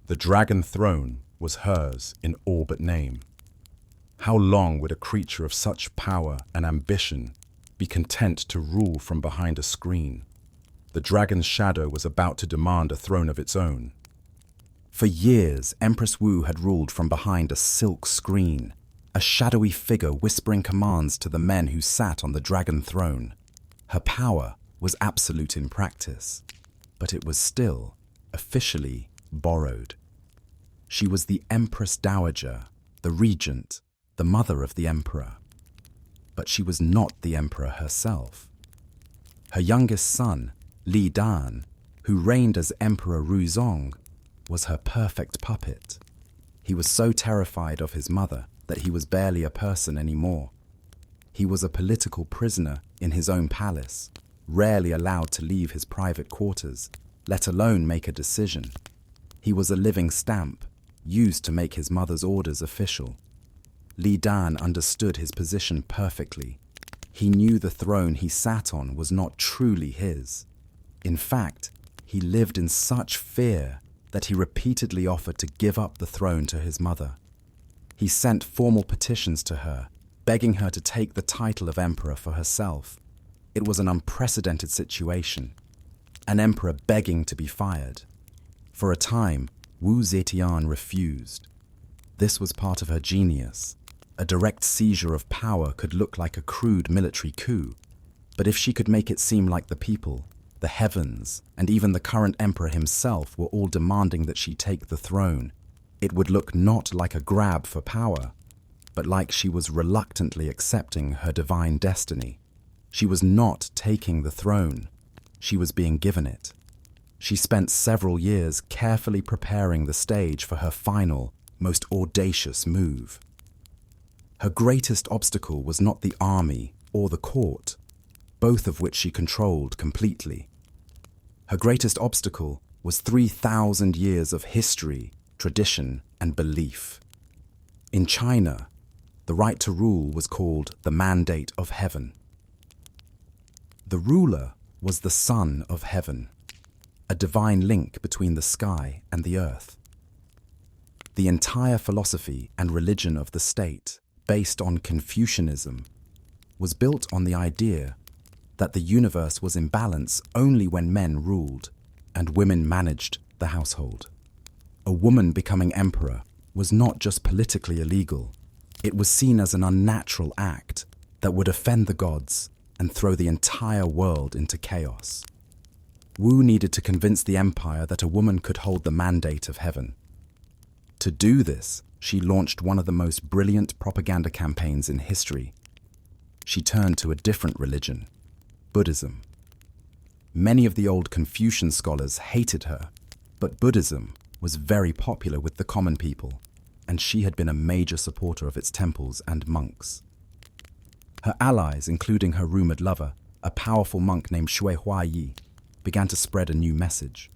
The dragon throne was hers in all but name. How long would a creature of such power and ambition be content to rule from behind a screen? The dragon's shadow was about to demand a throne of its own. For years, Empress Wu had ruled from behind a silk screen, a shadowy figure whispering commands to the men who sat on the dragon throne. Her power was absolute in practice. but it was still, officially, borrowed. She was the Empress Dowager, the regent, the mother of the emperor. But she was not the emperor herself. Her youngest son, Li Dan, who reigned as Emperor Ruzong, was her perfect puppet. He was so terrified of his mother that he was barely a person anymore. He was a political prisoner in his own palace, rarely allowed to leave his private quarters, let alone make a decision. He was a living stamp, used to make his mother's orders official. Li Dan understood his position perfectly. He knew the throne he sat on was not truly his. In fact, he lived in such fear that he repeatedly offered to give up the throne to his mother. He sent formal petitions to her, begging her to take the title of emperor for herself. It was an unprecedented situation. An emperor begging to be fired. For a time, Wu Zetian refused. This was part of her genius. A direct seizure of power could look like a crude military coup, but if she could make it seem like the people, the heavens, and even the current emperor himself were all demanding that she take the throne, it would look not like a grab for power, but like she was reluctantly accepting her divine destiny. She was not taking the throne, she was being given it. She spent several years carefully preparing the stage for her final, most audacious move. Her greatest obstacle was not the army or the court, both of which she controlled completely. Her greatest obstacle was 3,000 years of history, tradition, and belief. In China, the right to rule was called the mandate of heaven. The ruler was the son of heaven, a divine link between the sky and the earth. The entire philosophy and religion of the state, based on Confucianism, was built on the idea that the universe was in balance only when men ruled and women managed the household. A woman becoming emperor was not just politically illegal, it was seen as an unnatural act that would offend the gods and throw the entire world into chaos. Wu needed to convince the empire that a woman could hold the mandate of heaven. To do this, she launched one of the most brilliant propaganda campaigns in history. She turned to a different religion, Buddhism. Many of the old Confucian scholars hated her, but Buddhism was very popular with the common people, and she had been a major supporter of its temples and monks. Her allies, including her rumored lover, a powerful monk named Shui Huayi, began to spread a new message.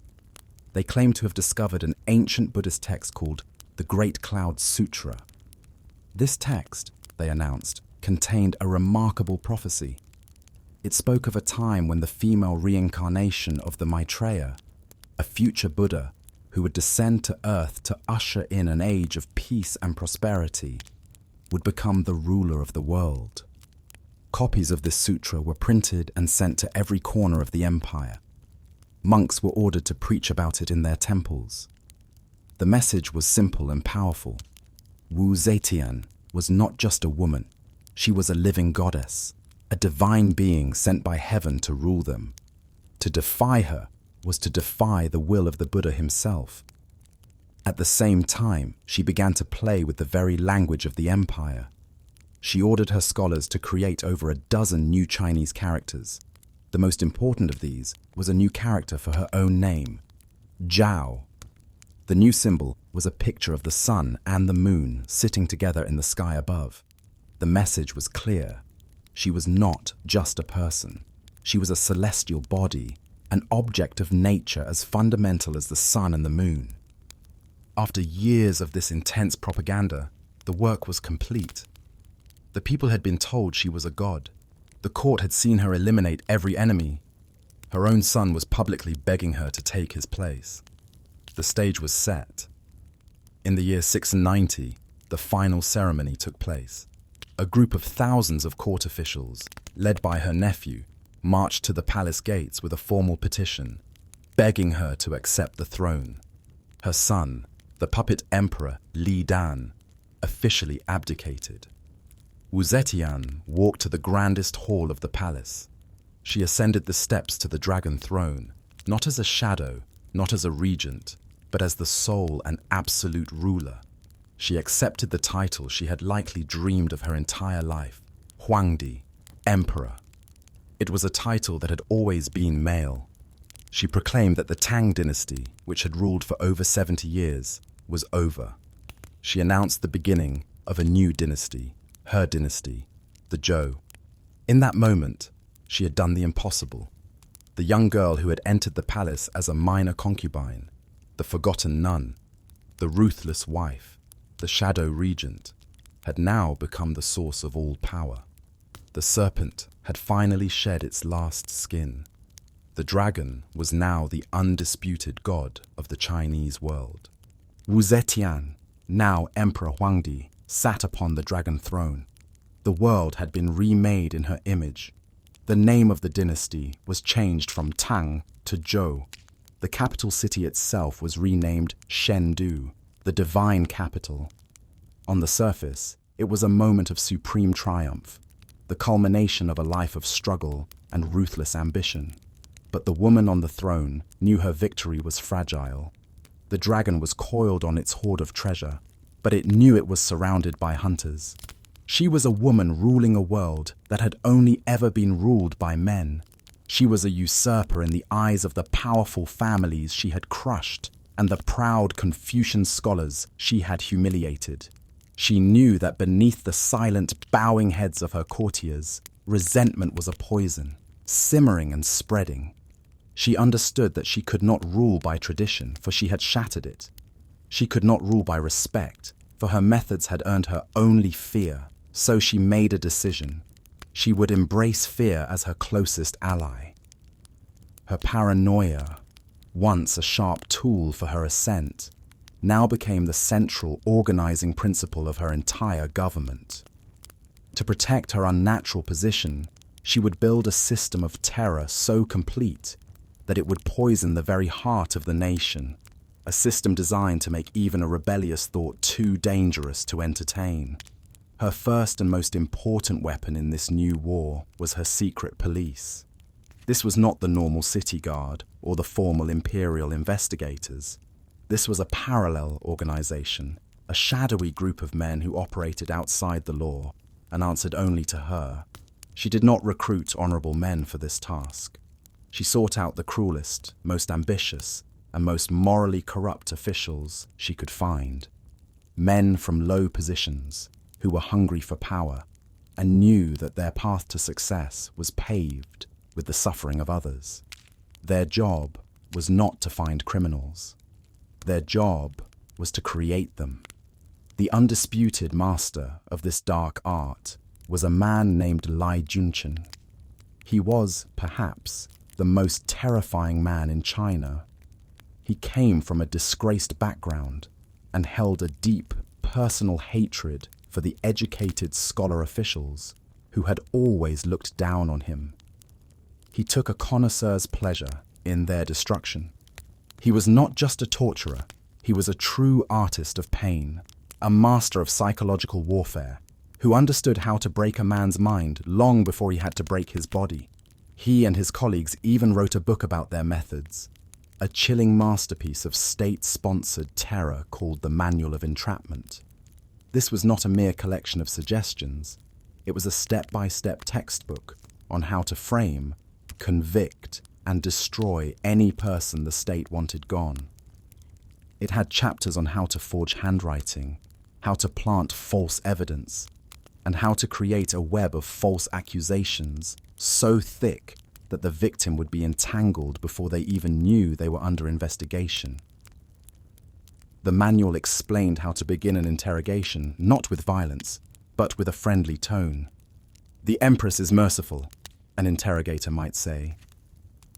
They claimed to have discovered an ancient Buddhist text called the Great Cloud Sutra. This text, they announced, contained a remarkable prophecy. It spoke of a time when the female reincarnation of the Maitreya, a future Buddha who would descend to earth to usher in an age of peace and prosperity, would become the ruler of the world. Copies of this sutra were printed and sent to every corner of the empire. Monks were ordered to preach about it in their temples. The message was simple and powerful. Wu Zetian was not just a woman, she was a living goddess, a divine being sent by heaven to rule them. To defy her was to defy the will of the Buddha himself. At the same time, she began to play with the very language of the empire. She ordered her scholars to create over a dozen new Chinese characters. The most important of these was a new character for her own name, Zhao. The new symbol was a picture of the sun and the moon sitting together in the sky above. The message was clear. She was not just a person. She was a celestial body, an object of nature as fundamental as the sun and the moon. After years of this intense propaganda, the work was complete. The people had been told she was a god. The court had seen her eliminate every enemy. Her own son was publicly begging her to take his place. The stage was set. In the year 690, the final ceremony took place. A group of thousands of court officials, led by her nephew, marched to the palace gates with a formal petition, begging her to accept the throne. Her son, the puppet emperor Li Dan, officially abdicated. Wu Zetian walked to the grandest hall of the palace. She ascended the steps to the dragon throne, not as a shadow, not as a regent, but as the sole and absolute ruler. She accepted the title she had likely dreamed of her entire life, Huangdi, Emperor. It was a title that had always been male. She proclaimed that the Tang Dynasty, which had ruled for over 70 years, was over. She announced the beginning of a new dynasty, her dynasty, the Zhou. In that moment, she had done the impossible. The young girl who had entered the palace as a minor concubine, the forgotten nun, the ruthless wife, the shadow regent, had now become the source of all power. The serpent had finally shed its last skin. The dragon was now the undisputed god of the Chinese world. Wu Zetian, now Emperor Huangdi, sat upon the dragon throne. The world had been remade in her image. The name of the dynasty was changed from Tang to Zhou. The capital city itself was renamed Chengdu, the divine capital. On the surface, it was a moment of supreme triumph, the culmination of a life of struggle and ruthless ambition. But the woman on the throne knew her victory was fragile. The dragon was coiled on its hoard of treasure, but it knew it was surrounded by hunters. She was a woman ruling a world that had only ever been ruled by men. She was a usurper in the eyes of the powerful families she had crushed and the proud Confucian scholars she had humiliated. She knew that beneath the silent, bowing heads of her courtiers, resentment was a poison, simmering and spreading. She understood that she could not rule by tradition, for she had shattered it. She could not rule by respect, for her methods had earned her only fear. So she made a decision. She would embrace fear as her closest ally. Her paranoia, once a sharp tool for her ascent, now became the central organizing principle of her entire government. To protect her unnatural position, she would build a system of terror so complete that it would poison the very heart of the nation, a system designed to make even a rebellious thought too dangerous to entertain. Her first and most important weapon in this new war was her secret police. This was not the normal city guard or the formal imperial investigators. This was a parallel organization, a shadowy group of men who operated outside the law and answered only to her. She did not recruit honorable men for this task. She sought out the cruelest, most ambitious, and most morally corrupt officials she could find. Men from low positions, who were hungry for power and knew that their path to success was paved with the suffering of others. Their job was not to find criminals. Their job was to create them. The undisputed master of this dark art was a man named Lai Junchen. He was, perhaps, the most terrifying man in China. He came from a disgraced background and held a deep personal hatred for the educated scholar officials who had always looked down on him. He took a connoisseur's pleasure in their destruction. He was not just a torturer, he was a true artist of pain, a master of psychological warfare, who understood how to break a man's mind long before he had to break his body. He and his colleagues even wrote a book about their methods, a chilling masterpiece of state-sponsored terror called the Manual of Entrapment. This was not a mere collection of suggestions. It was a step-by-step textbook on how to frame, convict, and destroy any person the state wanted gone. It had chapters on how to forge handwriting, how to plant false evidence, and how to create a web of false accusations so thick that the victim would be entangled before they even knew they were under investigation. The manual explained how to begin an interrogation, not with violence, but with a friendly tone. "The Empress is merciful," an interrogator might say.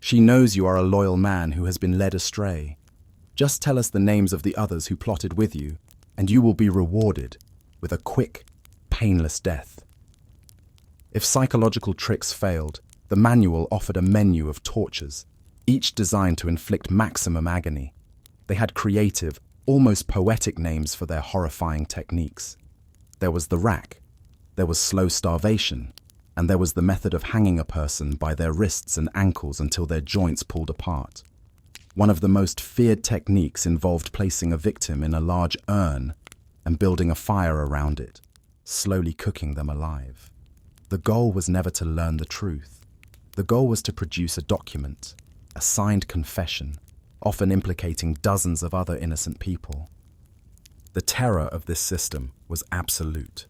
"She knows you are a loyal man who has been led astray. Just tell us the names of the others who plotted with you, and you will be rewarded with a quick, painless death." If psychological tricks failed, the manual offered a menu of tortures, each designed to inflict maximum agony. They had creative, almost poetic names for their horrifying techniques. There was the rack, there was slow starvation, and there was the method of hanging a person by their wrists and ankles until their joints pulled apart. One of the most feared techniques involved placing a victim in a large urn and building a fire around it, slowly cooking them alive. The goal was never to learn the truth. The goal was to produce a document, a signed confession, often implicating dozens of other innocent people. The terror of this system was absolute.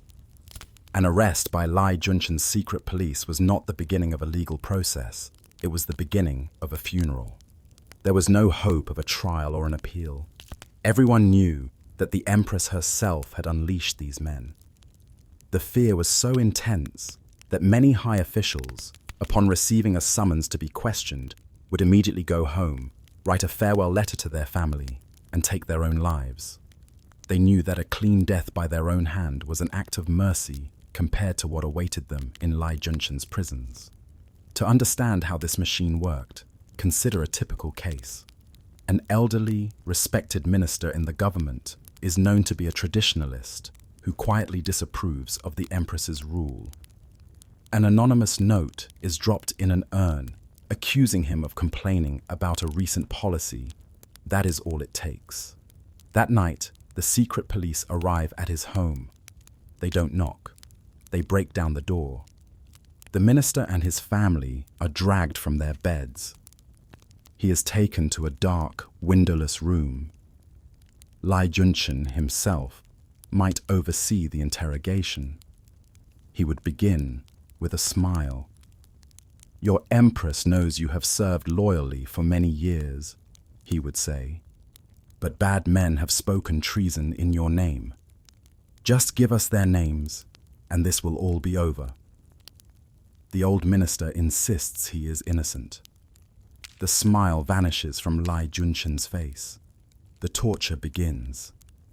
An arrest by Lai Junshen's secret police was not the beginning of a legal process. It was the beginning of a funeral. There was no hope of a trial or an appeal. Everyone knew that the Empress herself had unleashed these men. The fear was so intense that many high officials, upon receiving a summons to be questioned, would immediately go home, write a farewell letter to their family, and take their own lives. They knew that a clean death by their own hand was an act of mercy compared to what awaited them in Lai Junshen's prisons. To understand how this machine worked, consider a typical case. An elderly, respected minister in the government is known to be a traditionalist who quietly disapproves of the Empress's rule. An anonymous note is dropped in an urn, accusing him of complaining about a recent policy. That is all it takes. That night, the secret police arrive at his home. They don't knock. They break down the door. The minister and his family are dragged from their beds. He is taken to a dark, windowless room. Lai Junshen himself might oversee the interrogation. He would begin with a smile. "Your Empress knows you have served loyally for many years," he would say. "But bad men have spoken treason in your name. Just give us their names, and this will all be over." The old minister insists he is innocent. The smile vanishes from Lai Junshen's face. The torture begins.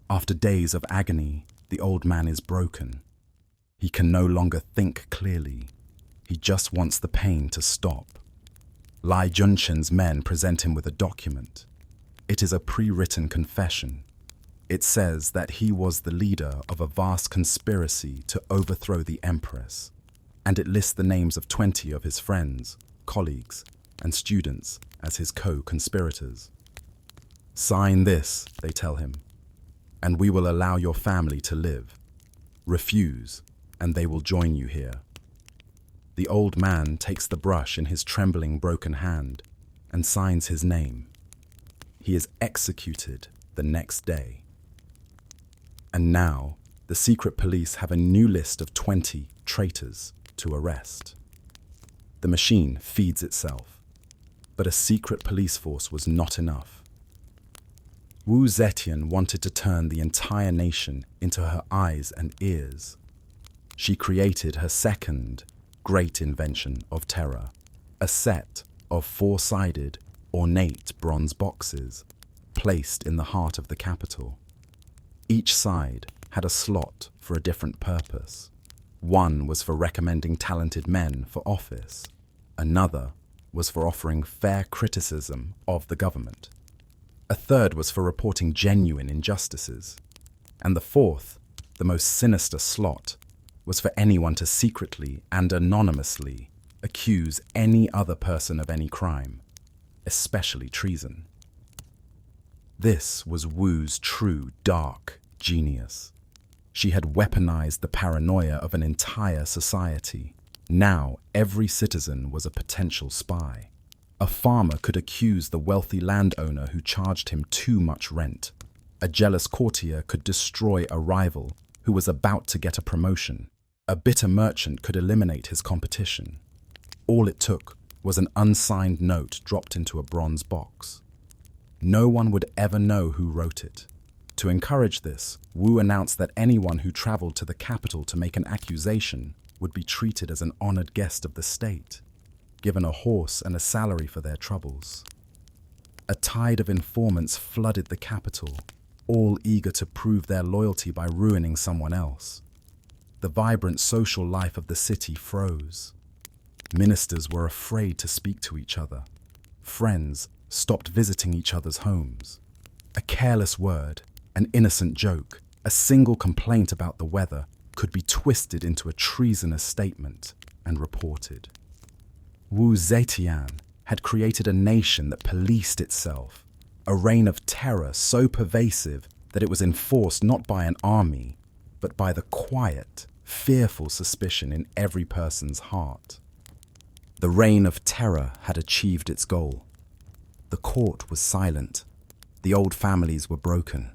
After days of agony, the old man is broken. He can no longer think clearly. He just wants the pain to stop. Lai Junshen's men present him with a document. It is a pre-written confession. It says that he was the leader of a vast conspiracy to overthrow the Empress, and it lists the names of 20 of his friends, colleagues, and students as his co-conspirators. "Sign this," they tell him, "and we will allow your family to live. Refuse, and they will join you here." The old man takes the brush in his trembling, broken hand and signs his name. He is executed the next day. And now, the secret police have a new list of 20 traitors to arrest. The machine feeds itself, but a secret police force was not enough. Wu Zetian wanted to turn the entire nation into her eyes and ears. She created her second great invention of terror, a set of four-sided, ornate bronze boxes placed in the heart of the capital. Each side had a slot for a different purpose. One was for recommending talented men for office. Another was for offering fair criticism of the government. A third was for reporting genuine injustices. And the fourth, the most sinister slot, was for anyone to secretly and anonymously accuse any other person of any crime, especially treason. This was Wu's true dark genius. She had weaponized the paranoia of an entire society. Now every citizen was a potential spy. A farmer could accuse the wealthy landowner who charged him too much rent. A jealous courtier could destroy a rival who was about to get a promotion. A bitter merchant could eliminate his competition. All it took was an unsigned note dropped into a bronze box. No one would ever know who wrote it. To encourage this, Wu announced that anyone who traveled to the capital to make an accusation would be treated as an honored guest of the state, given a horse and a salary for their troubles. A tide of informants flooded the capital, all eager to prove their loyalty by ruining someone else. The vibrant social life of the city froze. Ministers were afraid to speak to each other. Friends stopped visiting each other's homes. A careless word, an innocent joke, a single complaint about the weather could be twisted into a treasonous statement and reported. Wu Zetian had created a nation that policed itself, a reign of terror so pervasive that it was enforced not by an army, but by the quiet, fearful suspicion in every person's heart. The reign of terror had achieved its goal. The court was silent. The old families were broken.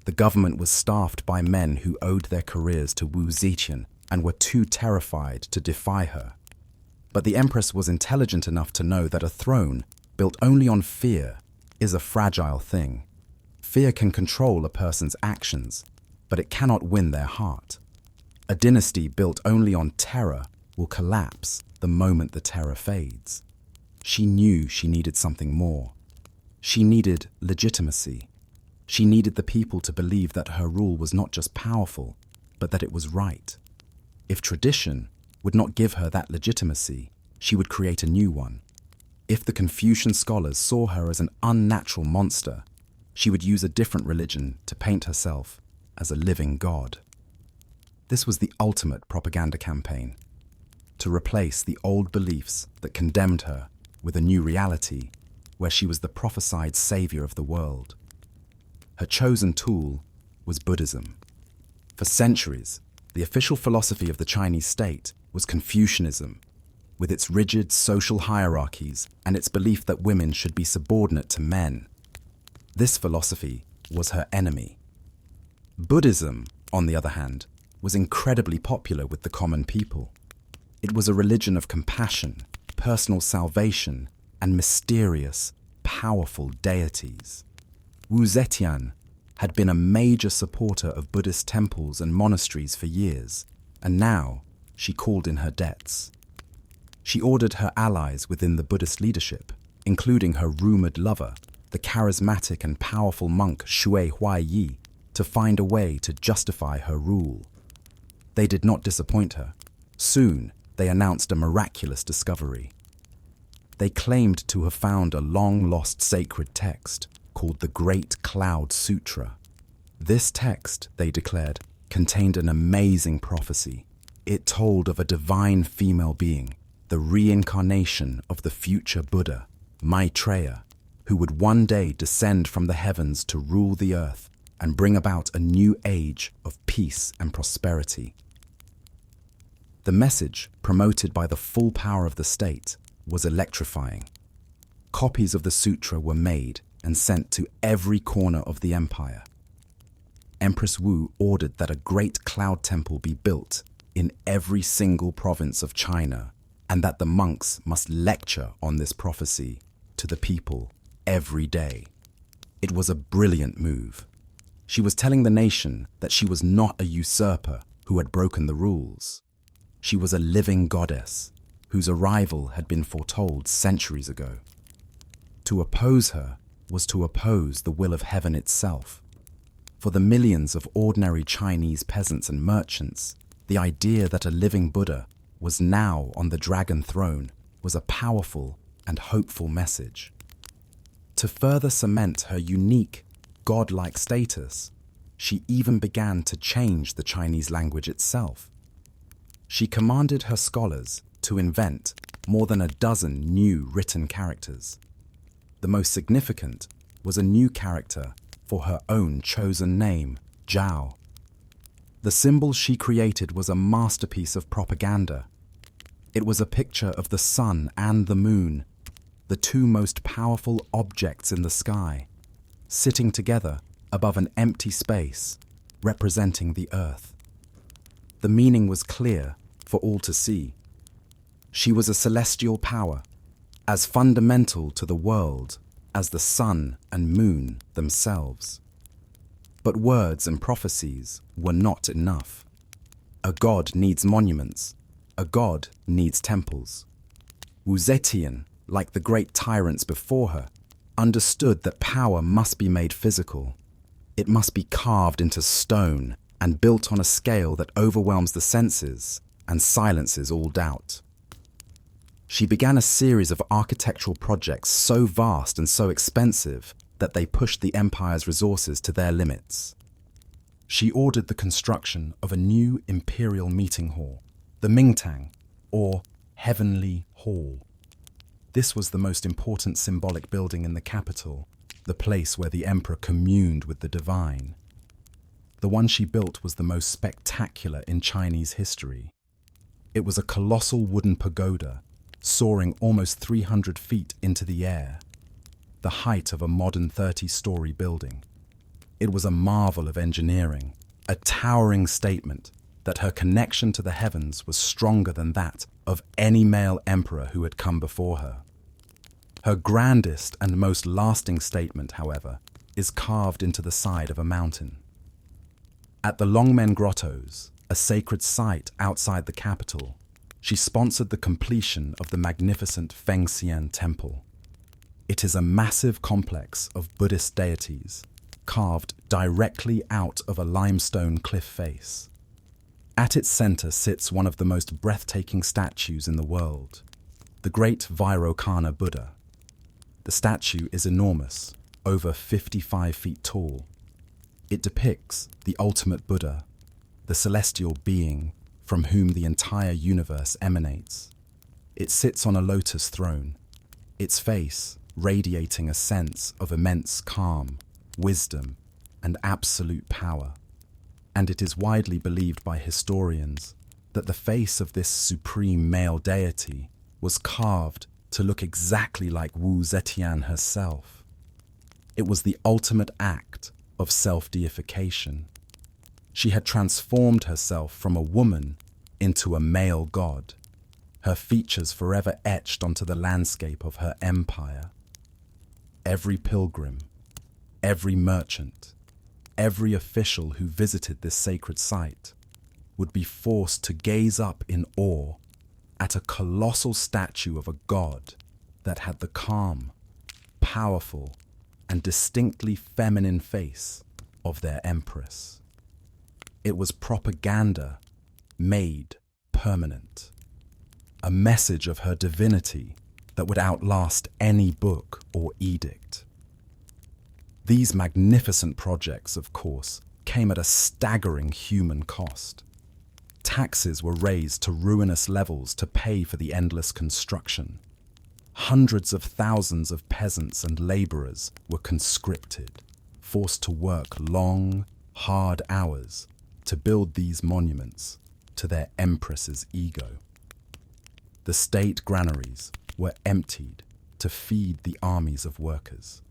The government was staffed by men who owed their careers to Wu Zetian and were too terrified to defy her. But the Empress was intelligent enough to know that a throne built only on fear is a fragile thing. Fear can control a person's actions, but it cannot win their heart. A dynasty built only on terror will collapse the moment the terror fades. She knew she needed something more. She needed legitimacy. She needed the people to believe that her rule was not just powerful, but that it was right. If tradition would not give her that legitimacy, she would create a new one. If the Confucian scholars saw her as an unnatural monster, she would use a different religion to paint herself as a living god. This was the ultimate propaganda campaign, to replace the old beliefs that condemned her with a new reality where she was the prophesied savior of the world. Her chosen tool was Buddhism. For centuries, the official philosophy of the Chinese state was Confucianism, with its rigid social hierarchies and its belief that women should be subordinate to men. This philosophy was her enemy. Buddhism, on the other hand, was incredibly popular with the common people. It was a religion of compassion, personal salvation, and mysterious, powerful deities. Wu Zetian had been a major supporter of Buddhist temples and monasteries for years, and now she called in her debts. She ordered her allies within the Buddhist leadership, including her rumored lover, the charismatic and powerful monk Shui Huaiyi, to find a way to justify her rule. They did not disappoint her. Soon, they announced a miraculous discovery. They claimed to have found a long-lost sacred text called the Great Cloud Sutra. This text, they declared, contained an amazing prophecy. It told of a divine female being, the reincarnation of the future Buddha, Maitreya, who would one day descend from the heavens to rule the earth and bring about a new age of peace and prosperity. The message, promoted by the full power of the state, was electrifying. Copies of the sutra were made and sent to every corner of the empire. Empress Wu ordered that a great cloud temple be built in every single province of China, and that the monks must lecture on this prophecy to the people every day. It was a brilliant move. She was telling the nation that she was not a usurper who had broken the rules. She was a living goddess whose arrival had been foretold centuries ago. To oppose her was to oppose the will of heaven itself. For the millions of ordinary Chinese peasants and merchants, the idea that a living Buddha was now on the dragon throne was a powerful and hopeful message. To further cement her unique, godlike status, she even began to change the Chinese language itself. She commanded her scholars to invent more than a dozen new written characters. The most significant was a new character for her own chosen name, Zhao. The symbol she created was a masterpiece of propaganda. It was a picture of the sun and the moon, the two most powerful objects in the sky, sitting together above an empty space, representing the earth. The meaning was clear for all to see. She was a celestial power, as fundamental to the world as the sun and moon themselves. But words and prophecies were not enough. A god needs monuments. A god needs temples. Wu Zetian, like the great tyrants before her, understood that power must be made physical. It must be carved into stone and built on a scale that overwhelms the senses and silences all doubt. She began a series of architectural projects so vast and so expensive that they pushed the empire's resources to their limits. She ordered the construction of a new imperial meeting hall, the Mingtang, or Heavenly Hall. This was the most important symbolic building in the capital, the place where the emperor communed with the divine. The one she built was the most spectacular in Chinese history. It was a colossal wooden pagoda, soaring almost 300 feet into the air, the height of a modern 30-story building. It was a marvel of engineering, a towering statement that her connection to the heavens was stronger than that of any male emperor who had come before her. Her grandest and most lasting statement, however, is carved into the side of a mountain. At the Longmen Grottos, a sacred site outside the capital, she sponsored the completion of the magnificent Fengxian Temple. It is a massive complex of Buddhist deities, carved directly out of a limestone cliff face. At its center sits one of the most breathtaking statues in the world, the great Vairocana Buddha. The statue is enormous, over 55 feet tall. It depicts the ultimate Buddha, the celestial being from whom the entire universe emanates. It sits on a lotus throne, its face radiating a sense of immense calm, wisdom, and absolute power. And it is widely believed by historians that the face of this supreme male deity was carved to look exactly like Wu Zetian herself. It was the ultimate act of self-deification. She had transformed herself from a woman into a male god, her features forever etched onto the landscape of her empire. Every pilgrim, every merchant, every official who visited this sacred site would be forced to gaze up in awe at a colossal statue of a god that had the calm, powerful, and distinctly feminine face of their empress. It was propaganda made permanent, a message of her divinity that would outlast any book or edict. These magnificent projects, of course, came at a staggering human cost. Taxes were raised to ruinous levels to pay for the endless construction. Hundreds of thousands of peasants and laborers were conscripted, forced to work long, hard hours to build these monuments to their empress's ego. The state granaries were emptied to feed the armies of workers.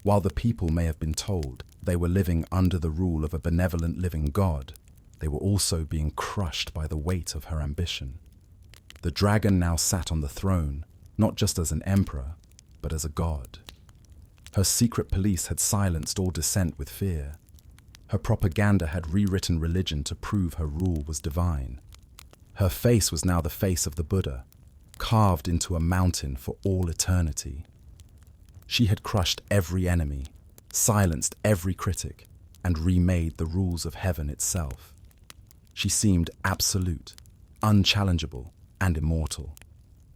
While the people may have been told they were living under the rule of a benevolent living god, they were also being crushed by the weight of her ambition. The dragon now sat on the throne, not just as an emperor, but as a god. Her secret police had silenced all dissent with fear. Her propaganda had rewritten religion to prove her rule was divine. Her face was now the face of the Buddha, carved into a mountain for all eternity. She had crushed every enemy, silenced every critic, and remade the rules of heaven itself. She seemed absolute, unchallengeable, and immortal.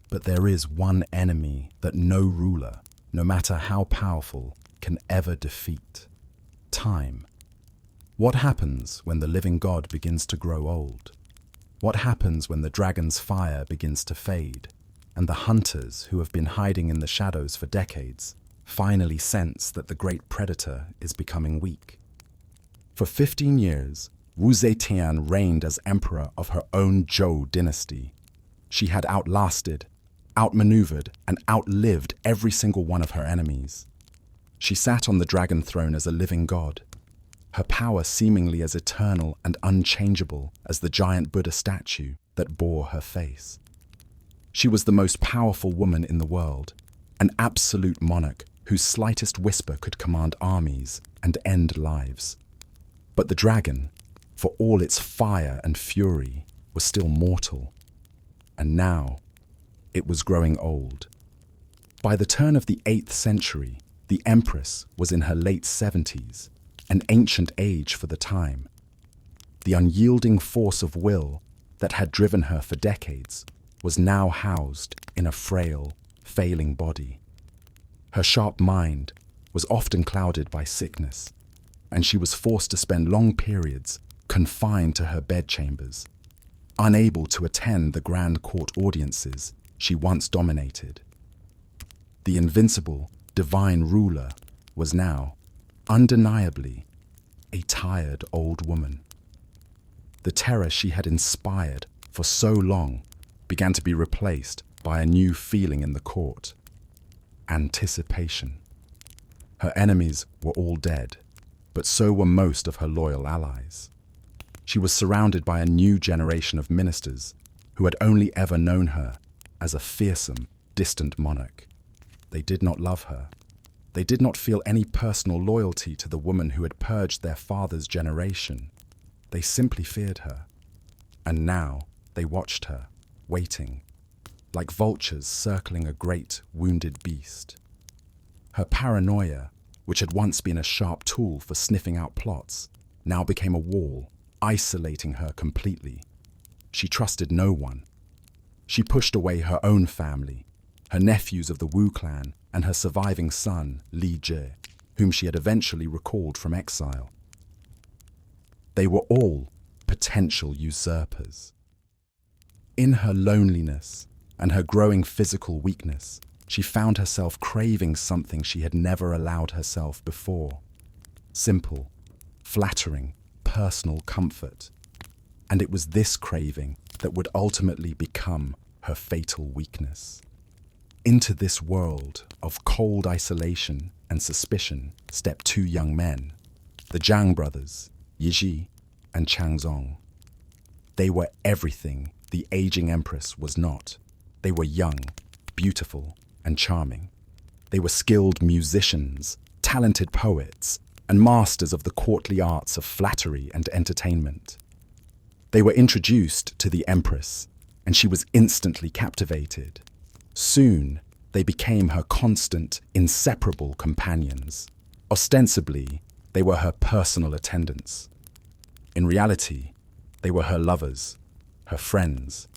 But there is one enemy that no ruler, no matter how powerful, can ever defeat: time. What happens when the living god begins to grow old? What happens when the dragon's fire begins to fade, and the hunters who have been hiding in the shadows for decades finally sense that the great predator is becoming weak? For 15 years, Wu Zetian reigned as emperor of her own Zhou dynasty. She had outlasted, outmaneuvered, and outlived every single one of her enemies. She sat on the dragon throne as a living god, her power seemingly as eternal and unchangeable as the giant Buddha statue that bore her face. She was the most powerful woman in the world, an absolute monarch whose slightest whisper could command armies and end lives. But the dragon, for all its fire and fury, was still mortal. And now, it was growing old. By the turn of the 8th century, the Empress was in her late 70s, an ancient age for the time. The unyielding force of will that had driven her for decades was now housed in a frail, failing body. Her sharp mind was often clouded by sickness, and she was forced to spend long periods confined to her bedchambers, unable to attend the grand court audiences she once dominated. the invincible, divine ruler, was now, undeniably, a tired old woman. The terror she had inspired for so long began to be replaced by a new feeling in the court: anticipation. Her enemies were all dead, but so were most of her loyal allies. She was surrounded by a new generation of ministers who had only ever known her as a fearsome, distant monarch. They did not love her. They did not feel any personal loyalty to the woman who had purged their father's generation. They simply feared her. And now they watched her, waiting, like vultures circling a great, wounded beast. Her paranoia, which had once been a sharp tool for sniffing out plots, now became a wall, isolating her completely. She trusted no one. She pushed away her own family, her nephews of the Wu clan, and her surviving son, Li Jie, whom she had eventually recalled from exile. They were all potential usurpers. In her loneliness and her growing physical weakness, she found herself craving something she had never allowed herself before: simple, flattering, personal comfort. And it was this craving that would ultimately become her fatal weakness. Into this world of cold isolation and suspicion stepped two young men, the Zhang brothers, Yizhi and Changzong. They were everything the aging Empress was not. They were young, beautiful, and charming. They were skilled musicians, talented poets, and masters of the courtly arts of flattery and entertainment. They were introduced to the Empress, and she was instantly captivated. Soon, they became her constant, inseparable companions. Ostensibly, they were her personal attendants. In reality, they were her lovers, her friends,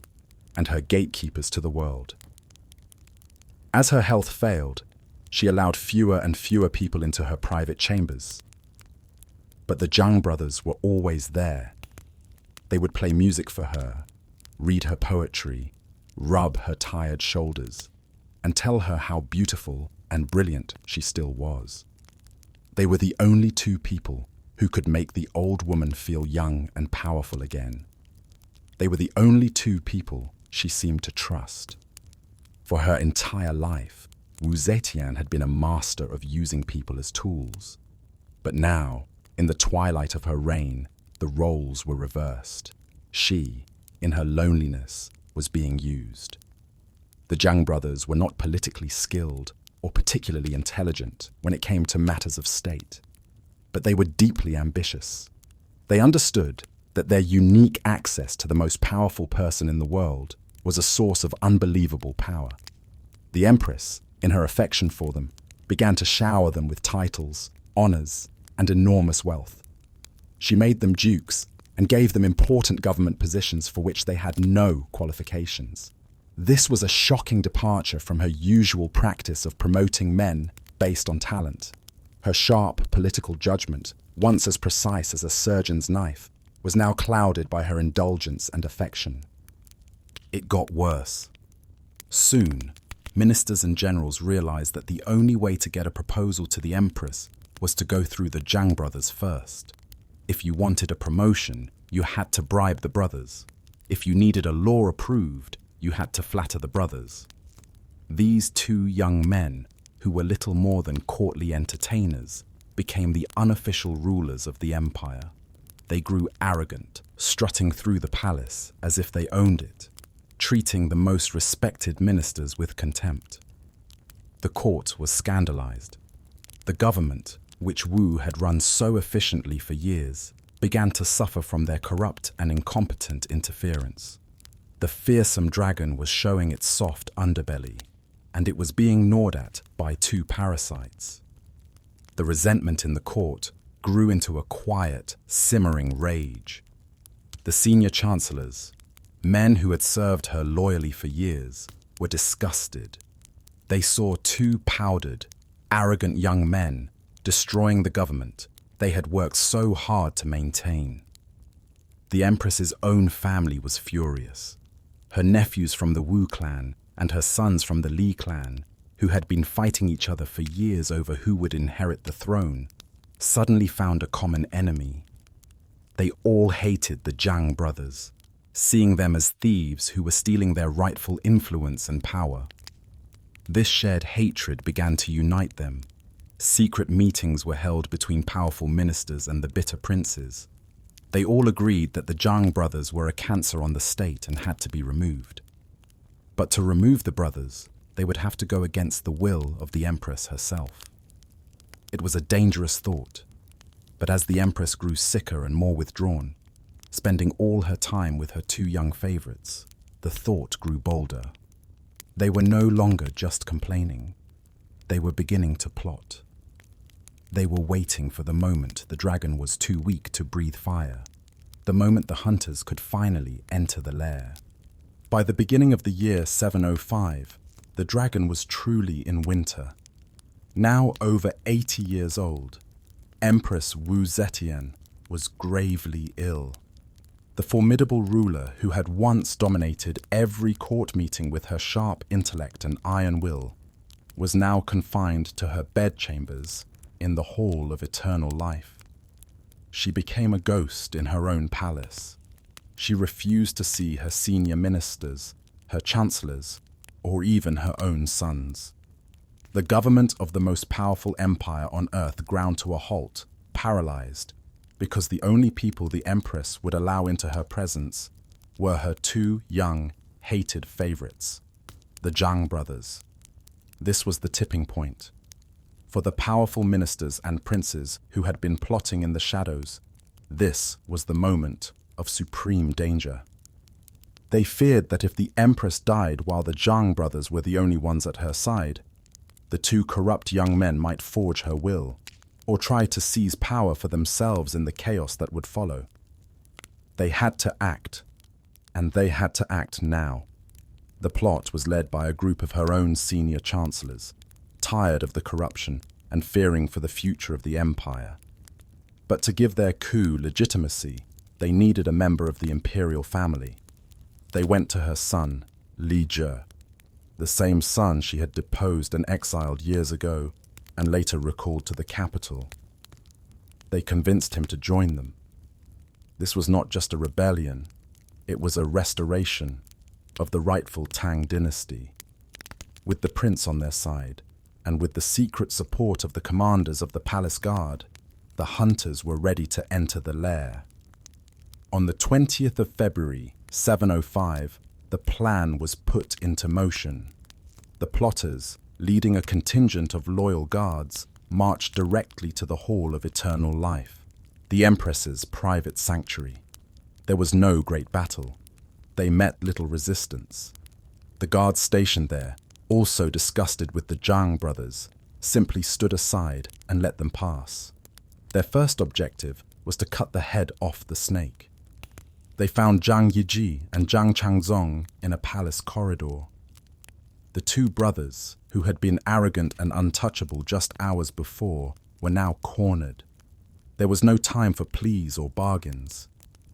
and her gatekeepers to the world. As her health failed, she allowed fewer and fewer people into her private chambers. But the Zhang brothers were always there. They would play music for her, read her poetry, rub her tired shoulders, and tell her how beautiful and brilliant she still was. They were the only two people who could make the old woman feel young and powerful again. They were the only two people she seemed to trust. For her entire life, Wu Zetian had been a master of using people as tools. But now, in the twilight of her reign, the roles were reversed. She, in her loneliness, was being used. The Zhang brothers were not politically skilled or particularly intelligent when it came to matters of state, but they were deeply ambitious. They understood that their unique access to the most powerful person in the world was a source of unbelievable power. The Empress, in her affection for them, began to shower them with titles, honors, and enormous wealth. She made them dukes and gave them important government positions for which they had no qualifications. This was a shocking departure from her usual practice of promoting men based on talent. Her sharp political judgment, once as precise as a surgeon's knife, was now clouded by her indulgence and affection. It got worse. Soon, ministers and generals realized that the only way to get a proposal to the Empress was to go through the Zhang brothers first. If you wanted a promotion, you had to bribe the brothers. If you needed a law approved, you had to flatter the brothers. These two young men, who were little more than courtly entertainers, became the unofficial rulers of the empire. They grew arrogant, strutting through the palace as if they owned it, treating the most respected ministers with contempt. The court was scandalized. The government, which Wu had run so efficiently for years, began to suffer from their corrupt and incompetent interference. The fearsome dragon was showing its soft underbelly, and it was being gnawed at by two parasites. The resentment in the court grew into a quiet, simmering rage. The senior chancellors, men who had served her loyally for years, were disgusted. They saw two powdered, arrogant young men destroying the government they had worked so hard to maintain. The Empress's own family was furious. Her nephews from the Wu clan and her sons from the Li clan, who had been fighting each other for years over who would inherit the throne, suddenly found a common enemy. They all hated the Zhang brothers, seeing them as thieves who were stealing their rightful influence and power. This shared hatred began to unite them. Secret meetings were held between powerful ministers and the bitter princes. They all agreed that the Zhang brothers were a cancer on the state and had to be removed. But to remove the brothers, they would have to go against the will of the Empress herself. It was a dangerous thought, but as the Empress grew sicker and more withdrawn, spending all her time with her two young favorites, the thought grew bolder. They were no longer just complaining. They were beginning to plot. They were waiting for the moment the dragon was too weak to breathe fire, the moment the hunters could finally enter the lair. By the beginning of the year 705, the dragon was truly in winter. Now over 80 years old, Empress Wu Zetian was gravely ill. The formidable ruler who had once dominated every court meeting with her sharp intellect and iron will was now confined to her bedchambers in the Hall of Eternal Life. She became a ghost in her own palace. She refused to see her senior ministers, her chancellors, or even her own sons. The government of the most powerful empire on earth ground to a halt, paralyzed, because the only people the Empress would allow into her presence were her two young, hated favorites, the Zhang brothers. This was the tipping point. For the powerful ministers and princes who had been plotting in the shadows, this was the moment of supreme danger. They feared that if the Empress died while the Zhang brothers were the only ones at her side, the two corrupt young men might forge her will, or try to seize power for themselves in the chaos that would follow. They had to act, and they had to act now. The plot was led by a group of her own senior chancellors, tired of the corruption and fearing for the future of the empire. But to give their coup legitimacy, they needed a member of the imperial family. They went to her son, Li Zhe, the same son she had deposed and exiled years ago and later recalled to the capital. They convinced him to join them. This was not just a rebellion, it was a restoration of the rightful Tang Dynasty. With the prince on their side, and with the secret support of the commanders of the palace guard, the hunters were ready to enter the lair. On the 20th of February, 705, the plan was put into motion. The plotters, leading a contingent of loyal guards, marched directly to the Hall of Eternal Life, the Empress's private sanctuary. There was no great battle. They met little resistance. The guards stationed there, also disgusted with the Zhang brothers, simply stood aside and let them pass. Their first objective was to cut the head off the snake. They found Zhang Yiji and Zhang Changzong in a palace corridor. The two brothers, who had been arrogant and untouchable just hours before, were now cornered. There was no time for pleas or bargains.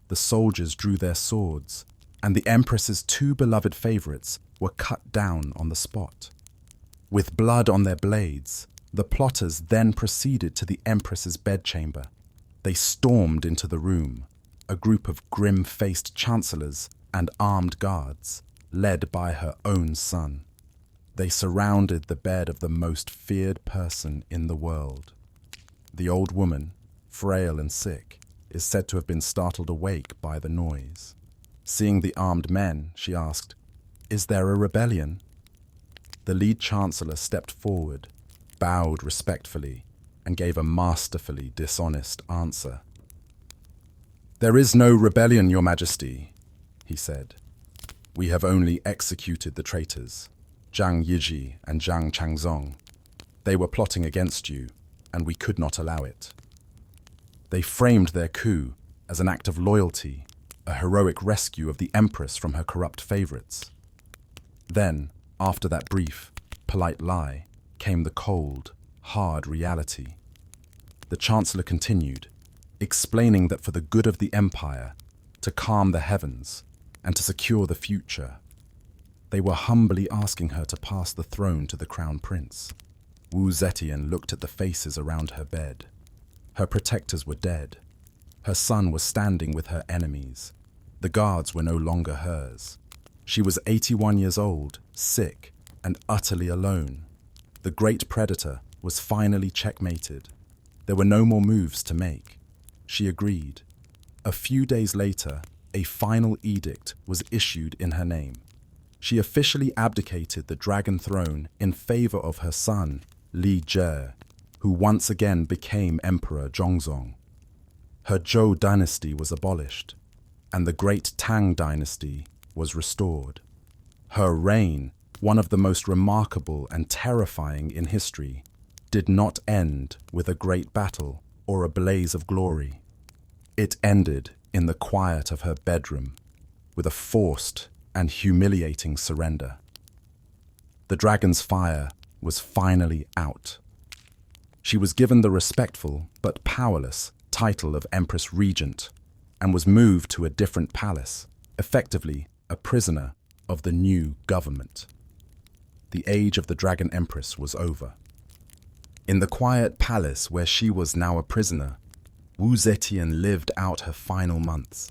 The soldiers drew their swords, and the Empress's two beloved favorites were cut down on the spot. With blood on their blades, the plotters then proceeded to the Empress's bedchamber. They stormed into the room, a group of grim-faced chancellors and armed guards, led by her own son. They surrounded the bed of the most feared person in the world. The old woman, frail and sick, is said to have been startled awake by the noise. Seeing the armed men, she asked, "Is there a rebellion?" The lead chancellor stepped forward, bowed respectfully, and gave a masterfully dishonest answer. "There is no rebellion, Your Majesty," he said. "We have only executed the traitors, Zhang Yiji and Zhang Changzong. They were plotting against you, and we could not allow it. They framed their coup as an act of loyalty, a heroic rescue of the Empress from her corrupt favorites." Then, after that brief, polite lie, came the cold, hard reality. The Chancellor continued, explaining that for the good of the Empire, to calm the heavens, and to secure the future, They were humbly asking her to pass the throne to the crown prince. Wu Zetian looked at the faces around her bed. Her protectors were dead. Her son was standing with her enemies. The guards were no longer hers. She was 81 years old, sick, and utterly alone. The great predator was finally checkmated. There were no more moves to make. She agreed. A few days later, a final edict was issued in her name. She officially abdicated the dragon throne in favor of her son, Li Jie, who once again became Emperor Zhongzong. Her Zhou dynasty was abolished, and the great Tang Dynasty was restored. Her reign, one of the most remarkable and terrifying in history, did not end with a great battle or a blaze of glory. It ended in the quiet of her bedroom, with a forced and humiliating surrender. The dragon's fire was finally out. She was given the respectful but powerless title of Empress Regent and was moved to a different palace, effectively a prisoner of the new government. The age of the Dragon Empress was over. In the quiet palace where she was now a prisoner, Wu Zetian lived out her final months.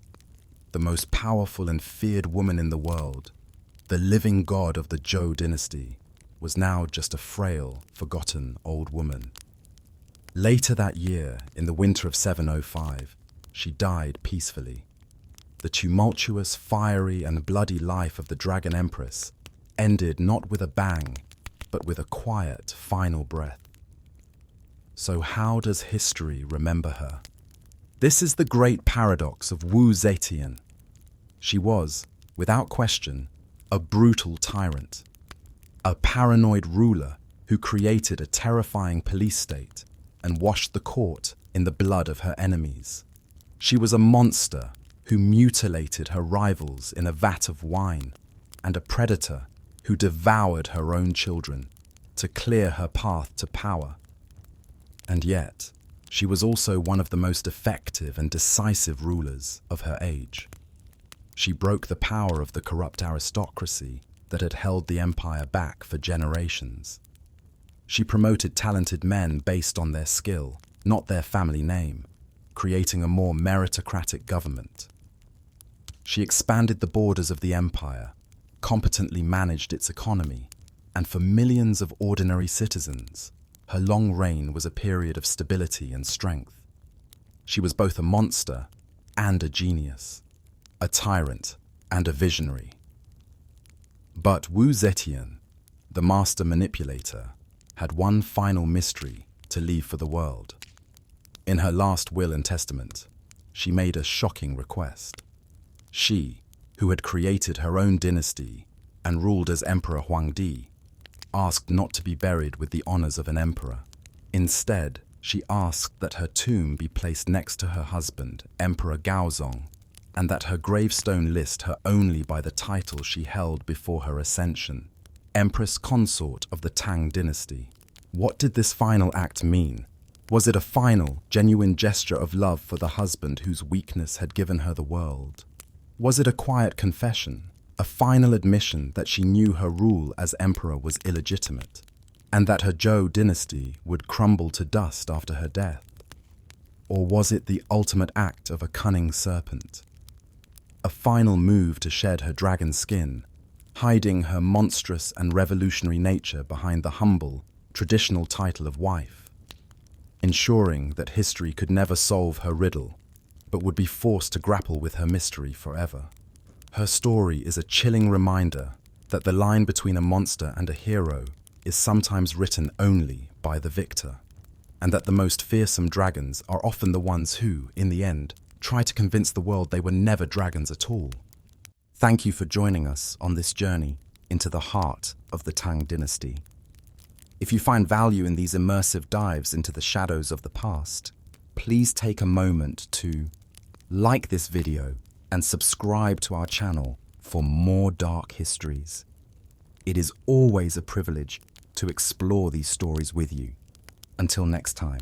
The most powerful and feared woman in the world, the living god of the Zhou dynasty, was now just a frail, forgotten old woman. Later that year, in the winter of 705, she died peacefully. The tumultuous, fiery, and bloody life of the Dragon Empress ended not with a bang, but with a quiet, final breath. So how does history remember her? This is the great paradox of Wu Zetian. She was, without question, a brutal tyrant, a paranoid ruler who created a terrifying police state and washed the court in the blood of her enemies. She was a monster who mutilated her rivals in a vat of wine, and a predator who devoured her own children to clear her path to power. And yet, she was also one of the most effective and decisive rulers of her age. She broke the power of the corrupt aristocracy that had held the empire back for generations. She promoted talented men based on their skill, not their family name, creating a more meritocratic government. She expanded the borders of the empire, competently managed its economy, and for millions of ordinary citizens, her long reign was a period of stability and strength. She was both a monster and a genius, a tyrant and a visionary. But Wu Zetian, the master manipulator, had one final mystery to leave for the world. In her last will and testament, she made a shocking request. She, who had created her own dynasty and ruled as Emperor Huangdi, asked not to be buried with the honors of an emperor. Instead, she asked that her tomb be placed next to her husband, Emperor Gaozong, and that her gravestone list her only by the title she held before her ascension, Empress Consort of the Tang Dynasty. What did this final act mean? Was it a final, genuine gesture of love for the husband whose weakness had given her the world? Was it a quiet confession, a final admission that she knew her rule as emperor was illegitimate, and that her Zhou dynasty would crumble to dust after her death? Or was it the ultimate act of a cunning serpent? A final move to shed her dragon skin, hiding her monstrous and revolutionary nature behind the humble, traditional title of wife, ensuring that history could never solve her riddle, but would be forced to grapple with her mystery forever. Her story is a chilling reminder that the line between a monster and a hero is sometimes written only by the victor, and that the most fearsome dragons are often the ones who, in the end, try to convince the world they were never dragons at all. Thank you for joining us on this journey into the heart of the Tang Dynasty. If you find value in these immersive dives into the shadows of the past, please take a moment to like this video and subscribe to our channel for more dark histories. It is always a privilege to explore these stories with you. Until next time.